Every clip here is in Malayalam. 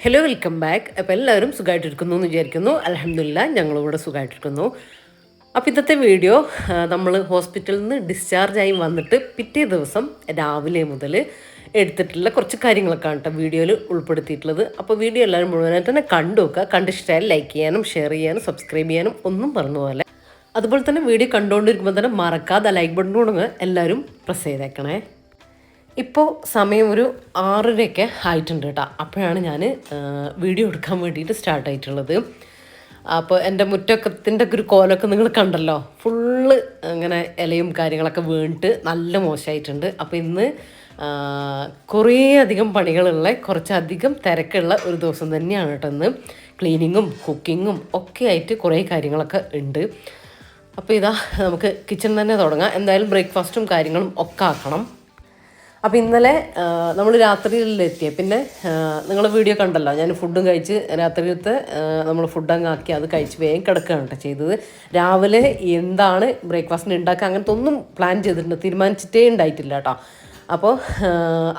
Hello welcome back. അപ്പോൾ എല്ലാവരും സുഖമായിട്ടിരിക്കുന്നു എന്ന് വിചാരിക്കുന്നു. അൽഹംദുലില്ലാ ഞങ്ങളിവിടെ സുഖമായിട്ടിരിക്കുന്നു. അപ്പോൾ ഇന്നത്തെ വീഡിയോ നമ്മൾ ഹോസ്പിറ്റലിൽ നിന്ന് ഡിസ്ചാർജായി വന്നിട്ട് പിറ്റേ ദിവസം രാവിലെ മുതൽ എടുത്തിട്ടുള്ള കുറച്ച് കാര്യങ്ങളൊക്കെ ആണ് കേട്ടോ വീഡിയോയിൽ ഉൾപ്പെടുത്തിയിട്ടുള്ളത്. അപ്പോൾ വീഡിയോ എല്ലാവരും മുഴുവനായിട്ട് തന്നെ കണ്ടു നോക്കുക. കണ്ടിഷ്ടമായാലും ലൈക്ക് ചെയ്യാനും ഷെയർ ചെയ്യാനും സബ്സ്ക്രൈബ് ചെയ്യാനും ഒന്നും പറഞ്ഞ പോലെ. അതുപോലെ തന്നെ വീഡിയോ കണ്ടുകൊണ്ടിരിക്കുമ്പോൾ തന്നെ മറക്കാതെ ലൈക്ക് ബട്ടൺ കൊടുങ്ങ് എല്ലാവരും പ്രസ് ചെയ്തേക്കണേ. ഇപ്പോൾ സമയം ഒരു 6:30 ആയിട്ടുണ്ട് കേട്ടോ. അപ്പോഴാണ് ഞാൻ വീഡിയോ എടുക്കാൻ വേണ്ടിയിട്ട് സ്റ്റാർട്ട് ആയിട്ടുള്ളത്. അപ്പോൾ എൻ്റെ മുറ്റത്തിൻ്റെ ഒരു കോലമൊക്കെ നിങ്ങൾ കണ്ടല്ലോ, ഫുള്ള് അങ്ങനെ ഇലയും കാര്യങ്ങളൊക്കെ വീണിട്ട് നല്ല മോശമായിട്ടുണ്ട്. അപ്പോൾ ഇന്ന് കുറേ അധികം പണികളുള്ള കുറച്ചധികം തിരക്കുള്ള ഒരു ദിവസം തന്നെയാണ് കേട്ടോ ഇന്ന്. ക്ലീനിങ്ങും കുക്കിങ്ങും ഒക്കെ ആയിട്ട് കുറേ കാര്യങ്ങളൊക്കെ ഉണ്ട്. അപ്പോൾ ഇതാ നമുക്ക് കിച്ചൺ തന്നെ തുടങ്ങാം. എന്തായാലും ബ്രേക്ക്ഫാസ്റ്റും കാര്യങ്ങളും ഒക്കെ ആക്കണം. അപ്പോൾ ഇന്നലെ നമ്മൾ രാത്രിയിലെത്തിയ പിന്നെ നിങ്ങൾ വീഡിയോ കണ്ടല്ലോ, ഞാൻ ഫുഡും കഴിച്ച് രാത്രിയിലത്തെ നമ്മൾ ഫുഡങ്ങ് ആക്കി അത് കഴിച്ച് വേഗം കിടക്കുകയാണ് കേട്ടോ ചെയ്തത്. രാവിലെ എന്താണ് ബ്രേക്ക്ഫാസ്റ്റിന് ഉണ്ടാക്കുക അങ്ങനത്തെ ഒന്നും പ്ലാൻ ചെയ്തിട്ടുണ്ട്, തീരുമാനിച്ചിട്ടേ ഉണ്ടായിട്ടില്ല കേട്ടോ. അപ്പോൾ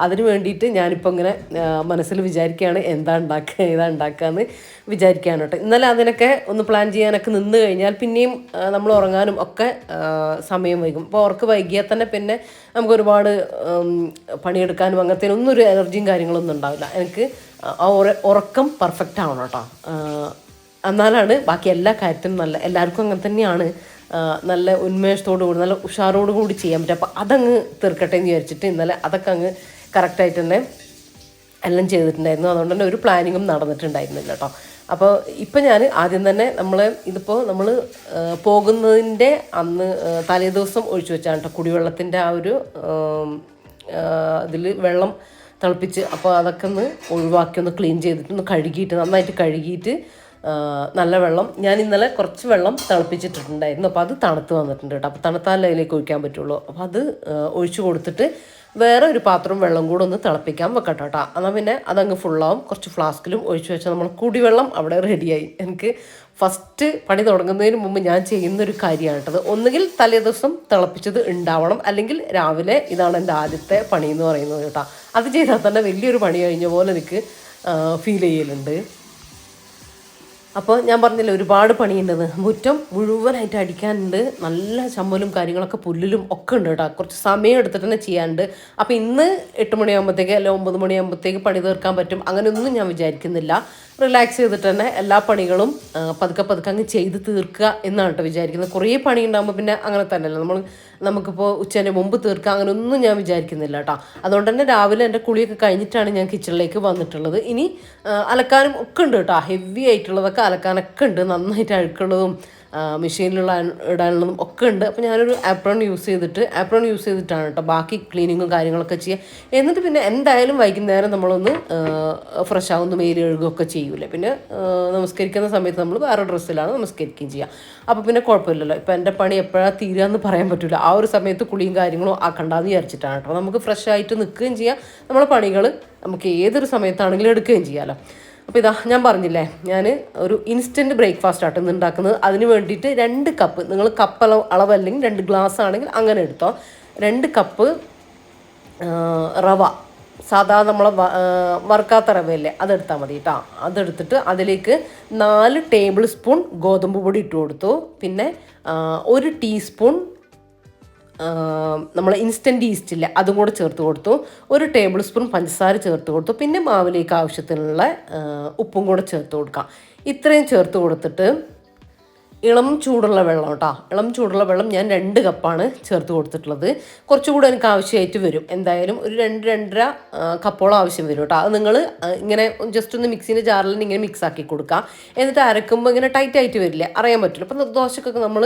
അതിന് വേണ്ടിയിട്ട് ഞാനിപ്പോൾ ഇങ്ങനെ മനസ്സിൽ വിചാരിക്കുകയാണ് ഏതാ ഉണ്ടാക്കുകയെന്ന് വിചാരിക്കുകയാണ് കേട്ടോ. ഇന്നലെ അതിനൊക്കെ ഒന്ന് പ്ലാൻ ചെയ്യാനൊക്കെ നിന്ന് കഴിഞ്ഞാൽ പിന്നെയും നമ്മൾ ഉറങ്ങാനും ഒക്കെ സമയം വൈകും. അപ്പോൾ ഉറക്ക് വൈകിയാൽ തന്നെ പിന്നെ നമുക്ക് ഒരുപാട് പണിയെടുക്കാനും അങ്ങനത്തെ ഒന്നും ഒരു എനർജിയും കാര്യങ്ങളൊന്നും ഉണ്ടാവില്ല. എനിക്ക് ആ ഉറക്കം പെർഫെക്റ്റ് ആവണം കേട്ടോ. എന്നാലാണ് ബാക്കി എല്ലാ കാര്യത്തിനും എല്ലാവർക്കും അങ്ങനെ തന്നെയാണ്, നല്ല ഉന്മേഷത്തോടു കൂടി നല്ല ഉഷാറോടു കൂടി ചെയ്യാൻ പറ്റും. അപ്പോൾ അതങ്ങ് തീർക്കട്ടെ എന്ന് വിചാരിച്ചിട്ട് ഇന്നലെ അതൊക്കെ അങ്ങ് കറക്റ്റായിട്ട് തന്നെ എല്ലാം ചെയ്തിട്ടുണ്ടായിരുന്നു. അതുകൊണ്ട് തന്നെ ഒരു പ്ലാനിങ്ങും നടന്നിട്ടുണ്ടായിരുന്നില്ല കേട്ടോ. അപ്പോൾ ഇപ്പം ഞാൻ ആദ്യം തന്നെ നമ്മൾ പോകുന്നതിൻ്റെ അന്ന് തലേദിവസം ഒഴിച്ചു വെച്ചാണ് കേട്ടോ കുടിവെള്ളത്തിൻ്റെ ആ ഒരു ഇതിൽ വെള്ളം തിളപ്പിച്ച്, അപ്പോൾ അതൊക്കെ ഒന്ന് ഒഴിവാക്കി ഒന്ന് ക്ലീൻ ചെയ്തിട്ട് ഒന്ന് കഴുകിയിട്ട് നന്നായിട്ട് കഴുകിയിട്ട് നല്ല വെള്ളം ഞാൻ ഇന്നലെ കുറച്ച് വെള്ളം തിളപ്പിച്ചിട്ടുണ്ടായിരുന്നു. അപ്പോൾ അത് തണുത്ത് വന്നിട്ടുണ്ട് കേട്ടോ. അപ്പോൾ തണുത്താലേ അതിലേക്ക് ഒഴിക്കാൻ പറ്റുള്ളൂ. അപ്പോൾ അത് ഒഴിച്ചു കൊടുത്തിട്ട് വേറെ ഒരു പാത്രം വെള്ളം കൂടെ ഒന്ന് തിളപ്പിക്കാൻ വെക്കട്ടോ കേട്ടോ. എന്നാൽ പിന്നെ അതങ്ങ് ഫുള്ളാവും. കുറച്ച് ഫ്ലാസ്കിലും ഒഴിച്ചു വെച്ചാൽ നമ്മൾ കുടിവെള്ളം അവിടെ റെഡിയായി. എനിക്ക് ഫസ്റ്റ് പണി തുടങ്ങുന്നതിന് മുമ്പ് ഞാൻ ചെയ്യുന്നൊരു കാര്യമാണ് കേട്ടത്. ഒന്നുകിൽ തലേ ദിവസം തിളപ്പിച്ചത് ഉണ്ടാവണം, അല്ലെങ്കിൽ രാവിലെ ഇതാണ് എൻ്റെ ആദ്യത്തെ പണി എന്ന് പറയുന്നത് കേട്ടോ. അത് ചെയ്താൽ തന്നെ വലിയൊരു പണി കഴിഞ്ഞ പോലെ എനിക്ക് ഫീൽ ചെയ്യലുണ്ട്. അപ്പോൾ ഞാൻ പറഞ്ഞില്ല ഒരുപാട് പണിയുണ്ടെന്ന്. മുറ്റം മുഴുവനായിട്ട് അടിക്കാനുണ്ട്, നല്ല ചമ്മലും കാര്യങ്ങളൊക്കെ പുല്ലിലും ഒക്കെ ഉണ്ട് കേട്ടോ. കുറച്ച് സമയം എടുത്തിട്ട് തന്നെ ചെയ്യാനുണ്ട്. അപ്പോൾ ഇന്ന് 8 മണിയാകുമ്പോഴത്തേക്ക് അല്ല 9 മണിയാകുമ്പോഴത്തേക്ക് പണി തീർക്കാൻ പറ്റും അങ്ങനെയൊന്നും ഞാൻ വിചാരിക്കുന്നില്ല. റിലാക്സ് ചെയ്തിട്ട് തന്നെ എല്ലാ പണികളും പതുക്കെ അങ്ങ് ചെയ്ത് തീർക്കുക എന്നാണ് കേട്ടോ വിചാരിക്കുന്നത്. കുറേ പണി ഉണ്ടാകുമ്പോൾ പിന്നെ അങ്ങനെ തന്നെയല്ല നമുക്കിപ്പോൾ ഉച്ചേൻ്റെ മുമ്പ് തീർക്കുക അങ്ങനെയൊന്നും ഞാൻ വിചാരിക്കുന്നില്ല കേട്ടോ. അതുകൊണ്ട് തന്നെ രാവിലെ എൻ്റെ കുളിയൊക്കെ കഴിഞ്ഞിട്ടാണ് ഞാൻ കിച്ചണിലേക്ക് വന്നിട്ടുള്ളത്. ഇനി അലക്കാനും ഒക്കെ ഉണ്ട് കേട്ടോ, ഹെവി ആയിട്ടുള്ളതൊക്കെ അലക്കാനൊക്കെ ഉണ്ട്, നന്നായിട്ട് അഴുക്കുള്ളതും മെഷീനിലുള്ള ഇടാനുള്ളതും ഒക്കെ ഉണ്ട്. അപ്പോൾ ഞാനൊരു ആപ്രോൺ യൂസ് ചെയ്തിട്ടാണ് കേട്ടോ ബാക്കി ക്ലീനിങ്ങും കാര്യങ്ങളൊക്കെ ചെയ്യുക. എന്നിട്ട് പിന്നെ എന്തായാലും വൈകുന്നേരം നമ്മളൊന്ന് ഫ്രഷ് ആവുന്ന മേല് കഴുകുകയൊക്കെ ചെയ്യൂലേ. പിന്നെ നമസ്കരിക്കുന്ന സമയത്ത് നമ്മൾ വേറെ ഡ്രസ്സിലാണ് നമസ്കരിക്കുകയും ചെയ്യുക. അപ്പോൾ പിന്നെ കുഴപ്പമില്ലല്ലോ. ഇപ്പോൾ എൻ്റെ പണി എപ്പോഴാണ് തീരുകയെന്ന് പറയാൻ പറ്റില്ല. ആ ഒരു സമയത്ത് കുളിയും കാര്യങ്ങളും ആക്കണ്ടെന്ന് വിചാരിച്ചിട്ടാണ് കേട്ടോ. നമുക്ക് ഫ്രഷ് ആയിട്ട് നിൽക്കുകയും ചെയ്യാം, നമ്മളെ പണികൾ നമുക്ക് ഏതൊരു സമയത്താണെങ്കിലും എടുക്കുകയും ചെയ്യാമല്ലോ. അപ്പോൾ ഇതാ ഞാൻ പറഞ്ഞില്ലേ, ഞാൻ ഒരു ഇൻസ്റ്റൻറ്റ് ബ്രേക്ക്ഫാസ്റ്റ് ആട്ടോ ഇന്ന് ഉണ്ടാക്കുന്നത്. അതിന് വേണ്ടിയിട്ട് 2 കപ്പ്, നിങ്ങൾ കപ്പ് അളവല്ലെങ്കിൽ 2 ഗ്ലാസ് ആണെങ്കിൽ അങ്ങനെ എടുത്തോ. 2 കപ്പ് റവ, സാധാ നമ്മളെ വറുക്കാത്ത റവയല്ലേ അതെടുത്താൽ മതി കേട്ടോ. അതെടുത്തിട്ട് അതിലേക്ക് 4 ടേബിൾ സ്പൂൺ ഗോതമ്പ് പൊടി ഇട്ട് കൊടുത്തു. പിന്നെ 1 ടീസ്പൂൺ നമ്മൾ ഇൻസ്റ്റൻറ്റ് ഈസ്റ്റ് ഇല്ല അതും കൂടെ ചേർത്ത് കൊടുത്തു. 1 ടേബിൾ സ്പൂൺ പഞ്ചസാര ചേർത്ത് കൊടുത്തു. പിന്നെ മാവിലേക്ക് ആവശ്യത്തിനുള്ള ഉപ്പും കൂടെ ചേർത്ത് കൊടുക്കാം. ഇത്രയും ചേർത്ത് കൊടുത്തിട്ട് ഇളം ചൂടുള്ള വെള്ളം കേട്ടോ, ഇളം ചൂടുള്ള വെള്ളം ഞാൻ 2 കപ്പാണ് ചേർത്ത് കൊടുത്തിട്ടുള്ളത്. കുറച്ചുകൂടെ എനിക്ക് ആവശ്യമായിട്ട് വരും, എന്തായാലും ഒരു 2-2.5 കപ്പോളം ആവശ്യം വരും കേട്ടോ. അത് നിങ്ങൾ ഇങ്ങനെ ജസ്റ്റ് ഒന്ന് മിക്സിൻ്റെ ജാറിൽ ഇങ്ങനെ മിക്സ് ആക്കി കൊടുക്കുക. എന്നിട്ട് അരക്കുമ്പോൾ ഇങ്ങനെ ടൈറ്റ് ആയിട്ട് വരില്ലേ, അറിയാൻ പറ്റില്ല. അപ്പം ദോശക്കൊക്കെ നമ്മൾ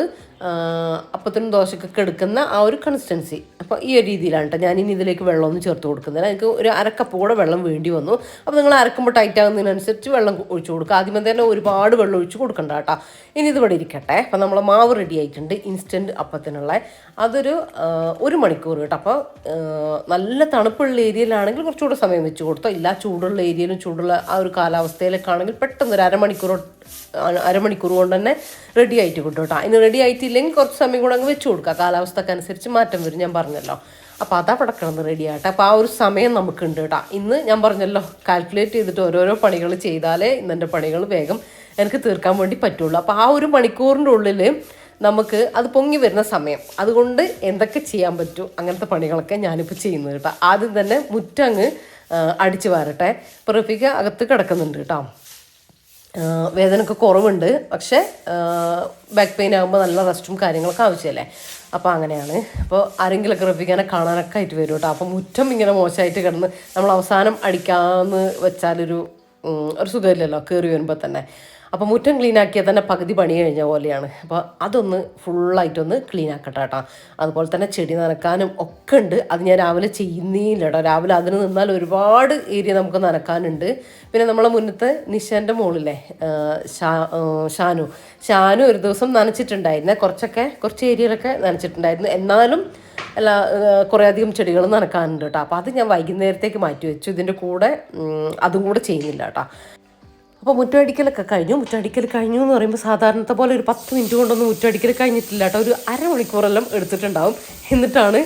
അപ്പത്തിനും ദോശക്കൊക്കെ എടുക്കുന്ന ആ ഒരു കൺസിസ്റ്റൻസി. അപ്പോൾ ഈ ഒരു രീതിയിലാണ് കേട്ടോ ഞാൻ ഇനി ഇതിലേക്ക് വെള്ളമൊന്നും ചേർത്ത് കൊടുക്കുന്നില്ല. എനിക്ക് ഒരു 1/2 കപ്പ് കൂടെ വെള്ളം വേണ്ടി വന്നു. അപ്പോൾ നിങ്ങൾ അരക്കുമ്പോൾ ടൈറ്റ് ആകുന്നതിനനുസരിച്ച് വെള്ളം ഒഴിച്ചു കൊടുക്കുക. ആദ്യമേ തന്നെ ഒരുപാട് വെള്ളം ഒഴിച്ച് കൊടുക്കണ്ട കേട്ടോ. ഇനി ഇത് ഇവിടെ ഇരിക്കട്ടെ. അപ്പം നമ്മൾ മാവ് റെഡി ആയിട്ടുണ്ട് ഇൻസ്റ്റൻറ്റ് അപ്പത്തിനുള്ള. അതൊരു 1 മണിക്കൂർ കേട്ടോ. അപ്പോൾ നല്ല തണുപ്പുള്ള ഏരിയയിലാണെങ്കിൽ കുറച്ചുകൂടെ സമയം വെച്ച് കൊടുത്തോ. ഇല്ല ചൂടുള്ള ഏരിയയിലും ചൂടുള്ള ആ ഒരു കാലാവസ്ഥയിലൊക്കെ ആണെങ്കിൽ പെട്ടെന്ന് ഒരു അരമണിക്കൂർ കൊണ്ട് തന്നെ റെഡി ആയിട്ട് കിട്ടും കേട്ടോ. അതിന് റെഡി ആയിട്ടില്ലെങ്കിൽ കുറച്ച് സമയം കൂടെ അങ്ങ് വെച്ച് കൊടുക്കുക, കാലാവസ്ഥക്ക് അനുസരിച്ച് മാറ്റം വരും ഞാൻ പറഞ്ഞല്ലോ. അപ്പോൾ അതാ കിടക്കണമെന്ന് റെഡി ആകട്ടെ. അപ്പോൾ ആ ഒരു സമയം നമുക്കുണ്ട് കേട്ടോ. ഇന്ന് ഞാൻ പറഞ്ഞല്ലോ കാൽക്കുലേറ്റ് ചെയ്തിട്ട് ഓരോരോ പണികൾ ചെയ്താലേ ഇന്നെൻ്റെ പണികൾ വേഗം എനിക്ക് തീർക്കാൻ വേണ്ടി പറ്റുള്ളൂ. അപ്പോൾ ആ ഒരു മണിക്കൂറിൻ്റെ ഉള്ളിൽ നമുക്ക് അത് പൊങ്ങി വരുന്ന സമയം, അതുകൊണ്ട് എന്തൊക്കെ ചെയ്യാൻ പറ്റും അങ്ങനത്തെ പണികളൊക്കെ ഞാനിപ്പോൾ ചെയ്യുന്നത് കേട്ടോ. ആദ്യം തന്നെ മുറ്റങ്ങ് അടിച്ച് വാരട്ടെ. ഇപ്പോൾ റഫീഖ അകത്ത് കിടക്കുന്നുണ്ട് കേട്ടോ. വേദനയൊക്കെ കുറവുണ്ട്, പക്ഷേ ബാക്ക് പെയിൻ ആകുമ്പോൾ നല്ല റെസ്റ്റും കാര്യങ്ങളൊക്കെ ആവശ്യമല്ലേ. അപ്പോൾ അങ്ങനെയാണ്. അപ്പോൾ ആരെങ്കിലുമൊക്കെ റഫീഖാനെ കാണാനൊക്കെ ആയിട്ട് വരും കേട്ടോ. അപ്പോൾ മുറ്റം ഇങ്ങനെ മോശമായിട്ട് കിടന്ന് നമ്മൾ അവസാനം അടിക്കാമെന്ന് വെച്ചാലൊരു സുഖമില്ലല്ലോ കയറി വരുമ്പോൾ തന്നെ. അപ്പോൾ മുറ്റം ക്ലീൻ ആക്കിയാൽ തന്നെ പകുതി പണി കഴിഞ്ഞ പോലെയാണ്. അപ്പോൾ അതൊന്ന് ഫുള്ളായിട്ടൊന്ന് ക്ലീൻ ആക്കട്ടെ കേട്ടോ. അതുപോലെ തന്നെ ചെടി നനക്കാനും ഒക്കെ ഉണ്ട്. അത് ഞാൻ രാവിലെ ചെയ്യുന്നില്ല കേട്ടോ. രാവിലെ അതിന് നിന്നാൽ ഒരുപാട് ഏരിയ നമുക്ക് നനക്കാനുണ്ട്. പിന്നെ നമ്മളെ മുന്നത്തെ നിഷാൻ്റെ മോളില്ലേ ഷാനു ഒരു ദിവസം നനച്ചിട്ടുണ്ടായിരുന്നേ. കുറച്ച് ഏരിയയിലൊക്കെ നനച്ചിട്ടുണ്ടായിരുന്നു. എന്നാലും കുറേ അധികം ചെടികൾ നനക്കാനുണ്ട് കേട്ടോ. അപ്പോൾ അത് ഞാൻ വൈകുന്നേരത്തേക്ക് മാറ്റി വെച്ചു. ഇതിൻ്റെ കൂടെ അതും കൂടെ ചെയ്യുന്നില്ല കേട്ടോ. അപ്പോൾ മുറ്റടിക്കലൊക്കെ കഴിഞ്ഞു. മുറ്റടിക്കൽ കഴിഞ്ഞു എന്ന് പറയുമ്പോൾ സാധാരണത്തെ പോലെ ഒരു 10 മിനിറ്റ് കൊണ്ടൊന്നും മുറ്റടിക്കൽ കഴിഞ്ഞിട്ടില്ല കേട്ടോ. ഒരു അരമണിക്കൂറെല്ലാം എടുത്തിട്ടുണ്ടാവും. എന്നിട്ടാണ്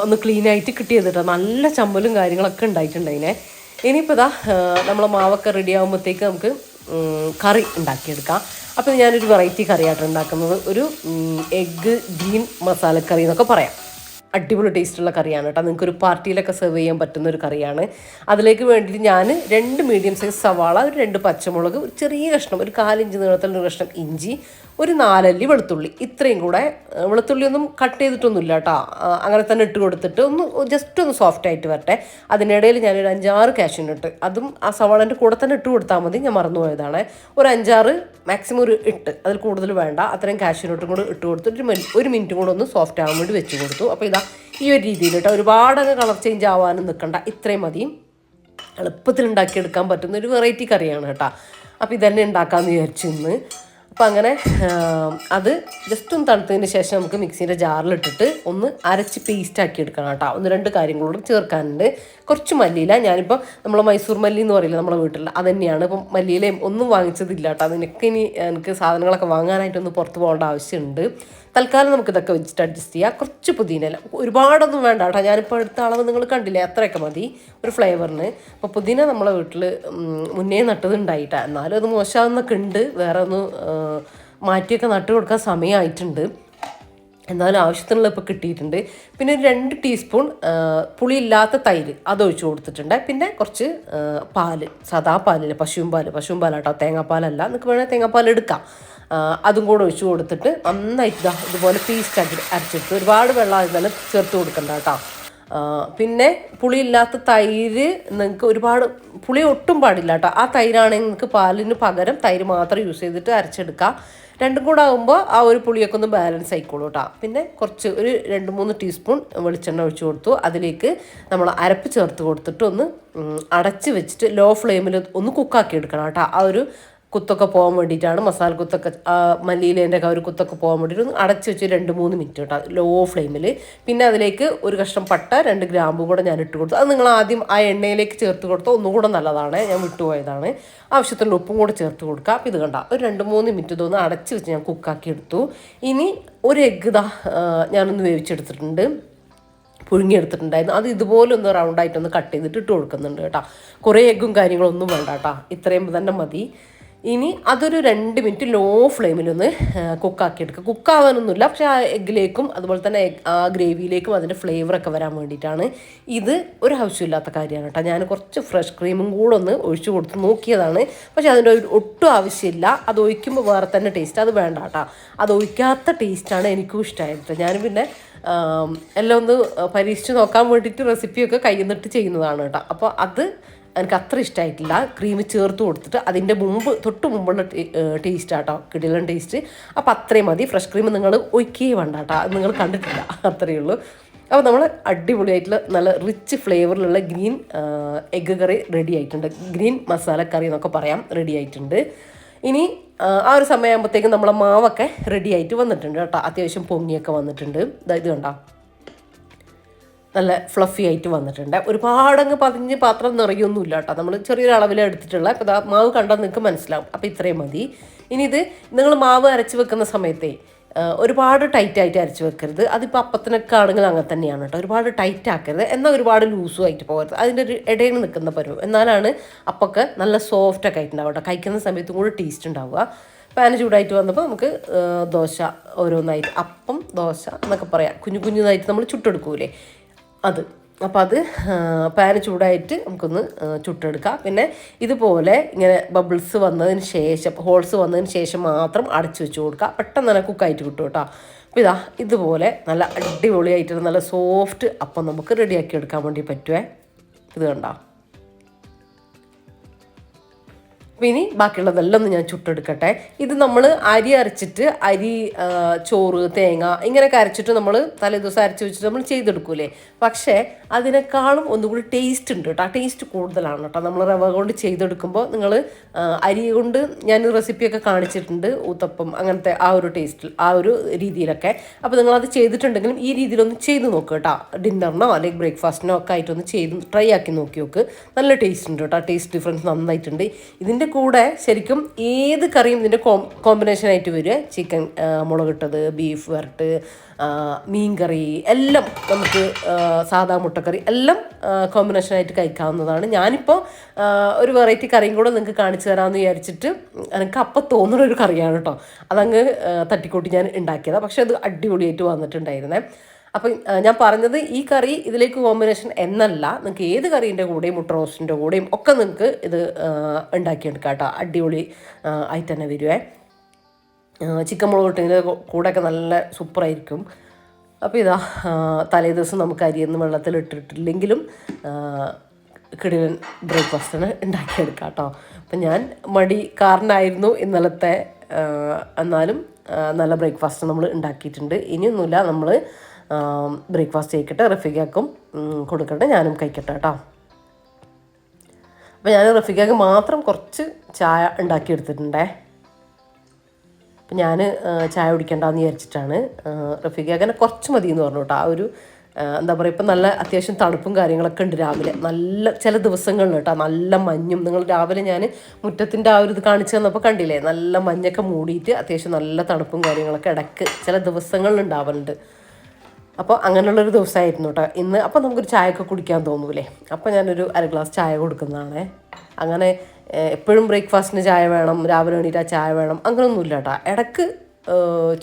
ഒന്ന് ക്ലീനായിട്ട് കിട്ടിയത് കേട്ടോ. നല്ല ചമ്മലും കാര്യങ്ങളൊക്കെ ഉണ്ടായിട്ടുണ്ടതിനെ. ഇനിയിപ്പോൾ ഇതാ നമ്മളെ മാവൊക്കെ റെഡി ആകുമ്പോഴത്തേക്ക് നമുക്ക് കറി ഉണ്ടാക്കിയെടുക്കാം. അപ്പോൾ ഞാനൊരു വെറൈറ്റി കറിയായിട്ട് ഉണ്ടാക്കുന്നത് ഒരു എഗ്ഗ് ഗ്രീൻ മസാലക്കറി എന്നൊക്കെ പറയാം. അടിപൊളി ടേസ്റ്റുള്ള കറിയാണ് കേട്ടോ. നിങ്ങൾക്കൊരു പാർട്ടിയിലൊക്കെ സെർവ് ചെയ്യാൻ പറ്റുന്ന ഒരു കറിയാണ്. അതിലേക്ക് വേണ്ടിയിട്ട് ഞാൻ 2 മീഡിയം സൈസ് സവാള, ഒരു 2 പച്ചമുളക്, ഒരു ചെറിയ കഷ്ണം, ഒരു 1/4 ഇഞ്ച് നീളത്തിലുള്ള ഒരു കഷ്ണം ഇഞ്ചി, ഒരു 4 അല്ലി വെളുത്തുള്ളി, ഇത്രയും കൂടെ. വെളുത്തുള്ളി ഒന്നും കട്ട് ചെയ്തിട്ടൊന്നുമില്ല കേട്ടോ. അങ്ങനെ തന്നെ ഇട്ട് കൊടുത്തിട്ട് ജസ്റ്റ് ഒന്ന് സോഫ്റ്റ് ആയിട്ട് വരട്ടെ. അതിനിടയിൽ ഞാനൊരു 5-6 കാഷ്യൂനട്ട്, അതും ആ സവാളൻ്റെ കൂടെ തന്നെ ഇട്ട് കൊടുത്താൽ മതി. ഞാൻ മറന്നുപോയതാണ്. ഒരു 5-6 മാക്സിമം ഒരു 8, അതിൽ കൂടുതൽ വേണ്ട. അത്രയും കാഷ്യൂനട്ടും കൂടെ ഇട്ട് കൊടുത്തിട്ട് ഒരു മിനിറ്റും കൂടെ ഒന്ന് സോഫ്റ്റ് ആകാൻ വേണ്ടി വെച്ച് കൊടുത്തു. അപ്പോൾ ഇതാ ഈ ഒരു രീതിയിൽ കേട്ടോ. ഒരുപാട് അങ്ങ് കളർ ചേഞ്ച് ആവാനും നിൽക്കണ്ട. ഇത്രയും മതിയും. എളുപ്പത്തിൽ ഉണ്ടാക്കിയെടുക്കാൻ പറ്റുന്ന ഒരു വെറൈറ്റി കറിയാണ് കേട്ടോ. അപ്പോൾ ഇതന്നെ ഉണ്ടാക്കാമെന്ന് വിചാരിച്ചു ഇന്ന്. അപ്പോൾ അങ്ങനെ അത് ജസ്റ്റ് ഒന്ന് തണുത്തതിന് ശേഷം നമുക്ക് മിക്സീൻ്റെ ജാറിലിട്ടിട്ട് ഒന്ന് അരച്ച് പേസ്റ്റാക്കി എടുക്കണം കേട്ടോ. 1-2 കാര്യങ്ങളോട് ചേർക്കാനുണ്ട്. കുറച്ച് മല്ലിയില, ഞാനിപ്പോൾ നമ്മൾ മൈസൂർ മല്ലി എന്ന് പറയില്ല നമ്മളെ വീട്ടിൽ, അത് തന്നെയാണ്. ഇപ്പം മല്ലിയിലയും ഒന്നും വാങ്ങിച്ചതില്ല കേട്ടോ. എനിക്ക് സാധനങ്ങളൊക്കെ വാങ്ങാനായിട്ടൊന്ന് പുറത്ത് പോകേണ്ട ആവശ്യമുണ്ട്. തൽക്കാലം നമുക്ക് ഇതൊക്കെ വെച്ചിട്ട് അഡ്ജസ്റ്റ് ചെയ്യാം. കുറച്ച് പുതിന, ഒരുപാടൊന്നും വേണ്ട കേട്ടോ. ഞാനിപ്പോൾ എടുത്ത അളവ് നിങ്ങൾ കണ്ടില്ലേ, അത്രയൊക്കെ മതി ഒരു ഫ്ലേവറിന്. അപ്പോൾ പുതിന നമ്മളെ വീട്ടിൽ മുന്നേ നട്ടതുണ്ടായിട്ടാണ്. എന്നാലും അത് മോശമാകുന്നൊക്കെ ഉണ്ട്. വേറെ ഒന്ന് മാറ്റിയൊക്കെ നട്ട് കൊടുക്കാൻ സമയമായിട്ടുണ്ട്. എന്നാലും ആവശ്യത്തിനുള്ള ഇപ്പോൾ കിട്ടിയിട്ടുണ്ട്. പിന്നെ ഒരു 2 ടീസ്പൂൺ പുളിയില്ലാത്ത തൈര് അതൊഴിച്ച് കൊടുത്തിട്ടുണ്ട്. പിന്നെ കുറച്ച് പാല്, സാദാ പാലില്ല, പശുവും പാലാട്ടോ, തേങ്ങാപ്പാലല്ല. നിങ്ങൾക്ക് വേണമെങ്കിൽ തേങ്ങാപ്പാൽ എടുക്കാം. അതും കൂടെ ഒഴിച്ച് കൊടുത്തിട്ട് നന്നായിട്ട് ഇതുപോലെ പേസ്റ്റാക്കി അരച്ചെടുത്ത്, ഒരുപാട് വെള്ളം അതിൽ തന്നെ ചേർത്ത് കൊടുക്കണ്ട കേട്ടോ. പിന്നെ പുളിയില്ലാത്ത തൈര് നിങ്ങൾക്ക് ഒരുപാട് പുളി ഒട്ടും പാടില്ല കേട്ടോ. ആ തൈരാണെങ്കിൽ നിങ്ങൾക്ക് പാലിന് പകരം തൈര് മാത്രം യൂസ് ചെയ്തിട്ട് അരച്ചെടുക്കാം. രണ്ടും കൂടെ ആകുമ്പോൾ ആ ഒരു പുളിയൊക്കെ ഒന്ന് ബാലൻസ് ആയിക്കോളൂ കേട്ടോ. പിന്നെ കുറച്ച് ഒരു 2-3 ടീസ്പൂൺ വെളിച്ചെണ്ണ ഒഴിച്ച് കൊടുത്തു. അതിലേക്ക് നമ്മൾ അരപ്പ് ചേർത്ത് കൊടുത്തിട്ട് ഒന്ന് അടച്ച് വെച്ചിട്ട് ലോ ഫ്ലെയിമിൽ ഒന്ന് കുക്കാക്കി എടുക്കണം കേട്ടോ. ആ ഒരു കുത്തൊക്കെ പോകാൻ വേണ്ടിയിട്ടാണ്, മസാല കുത്തൊക്കെ മല്ലിയിലേൻ്റെ ഒക്കെ ഒരു കുത്തൊക്കെ പോകാൻ വേണ്ടിയിട്ട് ഒന്ന് അടച്ച് വെച്ച് 2-3 മിനിറ്റ് കേട്ടോ ലോ ഫ്ലെയിമിൽ. പിന്നെ അതിലേക്ക് ഒരു കഷ്ണം പട്ട, 2 ഗ്രാമ്പും കൂടെ ഞാൻ ഇട്ട് കൊടുത്തു. അത് നിങ്ങൾ ആദ്യം ആ എണ്ണയിലേക്ക് ചേർത്ത് കൊടുത്താൽ ഒന്നുകൂടെ നല്ലതാണ്. ഞാൻ വിട്ടുപോയതാണ്. ആവശ്യത്തിനുള്ള ഉപ്പും കൂടെ ചേർത്ത് കൊടുക്കുക. അപ്പോൾ ഇത് കണ്ട ഒരു 2-3 മിനിറ്റ് ഇതൊന്ന് അടച്ച് വെച്ച് ഞാൻ കുക്കാക്കി എടുത്തു. ഇനി ഒരു എഗ്ഗ് ഞാനൊന്ന് വേവിച്ചെടുത്തിട്ടുണ്ട്, പുഴുങ്ങിയെടുത്തിട്ടുണ്ടായിരുന്നു. അത് ഇതുപോലെ ഒന്ന് റൗണ്ടായിട്ടൊന്ന് കട്ട് ചെയ്തിട്ട് ഇട്ട് കൊടുക്കുന്നുണ്ട് കേട്ടോ. കുറേ എഗ്ഗും കാര്യങ്ങളൊന്നും വേണ്ട കേട്ടോ, ഇത്രയും തന്നെ മതി. ഇനി അതൊരു 2 മിനിറ്റ് ലോ ഫ്ലെയിമിലൊന്ന് കുക്കാക്കി എടുക്കുക. കുക്കാവാനൊന്നുമില്ല, പക്ഷേ ആ എഗ്ഗിലേക്കും അതുപോലെ തന്നെ ആ ഗ്രേവിയിലേക്കും അതിൻ്റെ ഫ്ലേവറൊക്കെ വരാൻ വേണ്ടിയിട്ടാണ്. ഇത് ഒരു ആവശ്യമില്ലാത്ത കാര്യമാണ് കേട്ടോ. ഞാൻ കുറച്ച് ഫ്രഷ് ക്രീമും കൂടെ ഒന്ന് ഒഴിച്ചു കൊടുത്ത് നോക്കിയതാണ്, പക്ഷേ അതിൻ്റെ ഒട്ടും ആവശ്യമില്ല. അത് ഒഴിക്കുമ്പോൾ വേറെ തന്നെ ടേസ്റ്റ്, അത് വേണ്ട കേട്ടോ. അത് ഒഴിക്കാത്ത ടേസ്റ്റാണ് എനിക്കും ഇഷ്ടമായത്. ഞാൻ പിന്നെ എല്ലാം ഒന്ന് പരീക്ഷിച്ച് നോക്കാൻ വേണ്ടിയിട്ട് റെസിപ്പിയൊക്കെ കയ്യിൽ നിന്നിട്ട് ചെയ്യുന്നതാണ് കേട്ടോ. അപ്പോൾ അത് എനിക്ക് അത്ര ഇഷ്ടമായിട്ടില്ല. ക്രീം ചേർത്ത് കൊടുത്തിട്ട് അതിൻ്റെ തൊട്ട് മുമ്പുള്ള ടേസ്റ്റ് ആട്ടോ, കിടിലൻ ടേസ്റ്റ്. അപ്പോൾ അത്രയും മതി. ഫ്രഷ് ക്രീം നിങ്ങൾ ഒഴിക്കുകയേ വേണ്ട കേട്ടോ, അത് നിങ്ങൾ കണ്ടിട്ടില്ല, അത്രയേ ഉള്ളൂ. അപ്പോൾ നമ്മൾ അടിപൊളിയായിട്ടുള്ള നല്ല റിച്ച് ഫ്ലേവറിലുള്ള ഗ്രീൻ എഗ്ഗ് കറി റെഡി ആയിട്ടുണ്ട്. ഗ്രീൻ മസാല കറി എന്നൊക്കെ പറയാം, റെഡി ആയിട്ടുണ്ട്. ഇനി ആ ഒരു സമയമാകുമ്പോഴത്തേക്കും നമ്മളെ മാവൊക്കെ റെഡി ആയിട്ട് വന്നിട്ടുണ്ട് കേട്ടോ. അത്യാവശ്യം പൊങ്ങിയൊക്കെ വന്നിട്ടുണ്ട്. ഇത് കണ്ടോ, നല്ല ഫ്ലഫി ആയിട്ട് വന്നിട്ടുണ്ട്. ഒരുപാടങ്ങ് പതിഞ്ഞ് പാത്രം നിറയൊന്നുമില്ല കേട്ടോ. നമ്മൾ ചെറിയൊരു അളവിൽ എടുത്തിട്ടുള്ള. അപ്പോൾ മാവ് കണ്ടാൽ നിങ്ങൾക്ക് മനസ്സിലാവും. അപ്പോൾ ഇത്രയും മതി. ഇനി ഇത് നിങ്ങൾ മാവ് അരച്ച് വെക്കുന്ന സമയത്തേ ഒരുപാട് ടൈറ്റായിട്ട് അരച്ച് വെക്കരുത്. അതിപ്പോൾ അപ്പത്തിനൊക്കെ ആണെങ്കിൽ അങ്ങനെ തന്നെയാണ് കേട്ടോ. ഒരുപാട് ടൈറ്റ് ആക്കരുത്, എന്നാൽ ഒരുപാട് ലൂസും ആയിട്ട് പോകരുത്. അതിൻ്റെ ഒരു ഇടയിൽ നിൽക്കുന്ന പരുവം, എന്നാലാണ് അപ്പൊക്കെ നല്ല സോഫ്റ്റൊക്കെ ആയിട്ടുണ്ടാവുക കേട്ടോ. കഴിക്കുന്ന സമയത്തും കൂടി ടേസ്റ്റ് ഉണ്ടാവുക. പാന് ചൂടായിട്ട് വന്നപ്പോൾ നമുക്ക് ദോശ ഓരോന്നായിട്ട്, അപ്പം ദോശ എന്നൊക്കെ പറയാം, കുഞ്ഞു കുഞ്ഞുതായിട്ട് നമ്മൾ ചുട്ടെടുക്കൂലേ അത്. അപ്പോൾ അത് പാന് ചൂടായിട്ട് നമുക്കൊന്ന് ചുട്ടെടുക്കാം. പിന്നെ ഇതുപോലെ ഇങ്ങനെ ബബിൾസ് വന്നതിന് ശേഷം, ഹോൾസ് വന്നതിന് ശേഷം മാത്രം അടച്ചു വെച്ച് കൊടുക്കുക. പെട്ടെന്ന് തന്നെ കുക്കായിട്ട് കിട്ടും കേട്ടോ. അപ്പോൾ ഇതുപോലെ നല്ല അടിപൊളിയായിട്ട് നല്ല സോഫ്റ്റ് അപ്പം നമുക്ക് റെഡിയാക്കി എടുക്കാൻ വേണ്ടി പറ്റുമേ. ഇത് കണ്ടോ. അപ്പോൾ ഇനി ബാക്കിയുള്ളതെല്ലാം ഒന്ന് ഞാൻ ചുട്ടെടുക്കട്ടെ. ഇത് നമ്മൾ അരി അരച്ചിട്ട്, ചോറ്, തേങ്ങ ഇങ്ങനെയൊക്കെ അരച്ചിട്ട് നമ്മൾ തലേദിവസം അരച്ച് വെച്ചിട്ട് നമ്മൾ ചെയ്തെടുക്കൂലേ. പക്ഷേ അതിനേക്കാളും ഒന്നുകൂടി ടേസ്റ്റ് ഉണ്ട് കേട്ടോ. ആ ടേസ്റ്റ് കൂടുതലാണ് കേട്ടോ നമ്മൾ റവ കൊണ്ട് ചെയ്തെടുക്കുമ്പോൾ. നിങ്ങൾ അരി കൊണ്ട് ഞാൻ റെസിപ്പിയൊക്കെ കാണിച്ചിട്ടുണ്ട്, ഊത്തപ്പം അങ്ങനത്തെ ആ ഒരു ടേസ്റ്റിൽ, ആ ഒരു രീതിയിലൊക്കെ. അപ്പോൾ നിങ്ങളത് ചെയ്തിട്ടുണ്ടെങ്കിലും ഈ രീതിയിലൊന്ന് ചെയ്ത് നോക്കുക കേട്ടോ. ഡിന്നറിനോ അല്ലെങ്കിൽ ബ്രേക്ക്ഫാസ്റ്റിനോ ഒക്കെ ആയിട്ടൊന്ന് ചെയ്ത് ട്രൈ ആക്കി നോക്കി നോക്ക്. നല്ല ടേസ്റ്റ് ഉണ്ട് കേട്ടോ. ടേസ്റ്റ് ഡിഫറൻസ് നന്നായിട്ടുണ്ട്. ഇതിൻ്റെ കൂടെ ശരിക്കും ഏത് കറിയും ഇതിൻ്റെ കോമ്പിനേഷനായിട്ട് വരിക. ചിക്കൻ മുളകിട്ടത്, ബീഫ് വരട്ട്, മീൻ കറി എല്ലാം നമുക്ക്, സാധാ മുട്ടക്കറി എല്ലാം കോമ്പിനേഷനായിട്ട് കഴിക്കാവുന്നതാണ്. ഞാനിപ്പോൾ ഒരു വെറൈറ്റി കറിയും കൂടെ നിങ്ങൾക്ക് കാണിച്ചു തരാമെന്ന് വിചാരിച്ചിട്ട് എനിക്ക് അപ്പം തോന്നുന്ന ഒരു കറിയാണ് കേട്ടോ. അതങ്ങ് തട്ടിക്കൂട്ടി ഞാൻ ഉണ്ടാക്കിയതാണ്. പക്ഷെ അത് അടിപൊളിയായിട്ട് വന്നിട്ടുണ്ടായിരുന്നേ. അപ്പം ഞാൻ പറഞ്ഞത് ഈ കറി ഇതിലേക്ക് കോമ്പിനേഷൻ എന്നല്ല, നിങ്ങൾക്ക് ഏത് കറീൻ്റെ കൂടെയും മുട്ട റോസ്റ്റിൻ്റെ കൂടെയും ഒക്കെ നിങ്ങൾക്ക് ഇത് ഉണ്ടാക്കിയെടുക്കാം കേട്ടോ. അടിപൊളി ആയിട്ട് തന്നെ വരുവേ. ചിക്കൻ മുളകിട്ടതിൻ്റെ കൂടെയൊക്കെ നല്ല സൂപ്പറായിരിക്കും. അപ്പോൾ തലേ ദിവസം നമുക്ക് അരിയൊന്നും വെള്ളത്തിലിട്ടിട്ടില്ലെങ്കിലും കിടിലൻ ബ്രേക്ക്ഫാസ്റ്റിന് ഉണ്ടാക്കിയെടുക്കാം കേട്ടോ. അപ്പം ഞാൻ മടിക്കാരനായിരുന്നു ഇന്നലത്തെ, എന്നാലും നല്ല ബ്രേക്ക്ഫാസ്റ്റ് നമ്മൾ ഉണ്ടാക്കിയിട്ടുണ്ട്. ഇനിയൊന്നുമില്ല, നമ്മൾ ബ്രേക്ക്ഫാസ്റ്റ് കഴിക്കട്ടെ, റഫീഖാക്കും കൊടുക്കട്ടെ, ഞാനും കഴിക്കട്ടെ കേട്ടോ. അപ്പോൾ ഞാൻ റഫീഖാക്ക് മാത്രം കുറച്ച് ചായ ഉണ്ടാക്കിയെടുത്തിട്ടുണ്ടേ. അപ്പം ഞാൻ ചായ കുടിക്കേണ്ടെന്ന് വിചാരിച്ചിട്ടാണ്. റഫീഖാക്കനെ കുറച്ച് മതി എന്ന് പറഞ്ഞു കേട്ടോ. ആ ഒരു എന്താ പറയുക, ഇപ്പം നല്ല അത്യാവശ്യം തണുപ്പും കാര്യങ്ങളൊക്കെ ഉണ്ട് രാവിലെ. നല്ല ചില ദിവസങ്ങളിൽ കേട്ടോ നല്ല മഞ്ഞും, നിങ്ങൾ രാവിലെ ഞാൻ മുറ്റത്തിൻ്റെ ആ ഒരു ഇത് കാണിച്ചു തന്നപ്പോൾ കണ്ടില്ലേ, നല്ല മഞ്ഞൊക്കെ മൂടിയിട്ട് അത്യാവശ്യം നല്ല തണുപ്പും കാര്യങ്ങളൊക്കെ ഇടയ്ക്ക് ചില ദിവസങ്ങളിൽ ഉണ്ടാവലുണ്ട്. അപ്പോൾ അങ്ങനെയുള്ളൊരു ദിവസമായിരുന്നു കേട്ടോ ഇന്ന്. അപ്പോൾ നമുക്കൊരു ചായയൊക്കെ കുടിക്കാൻ തോന്നൂലേ. അപ്പോൾ ഞാനൊരു അര ഗ്ലാസ് ചായ കൊടുക്കുന്നതാണ്. അങ്ങനെ എപ്പോഴും ബ്രേക്ക്ഫാസ്റ്റിന് ചായ വേണം, രാവിലെ എണീറ്റാ ചായ വേണം അങ്ങനെയൊന്നുമില്ല കേട്ടോ. ഇടയ്ക്ക്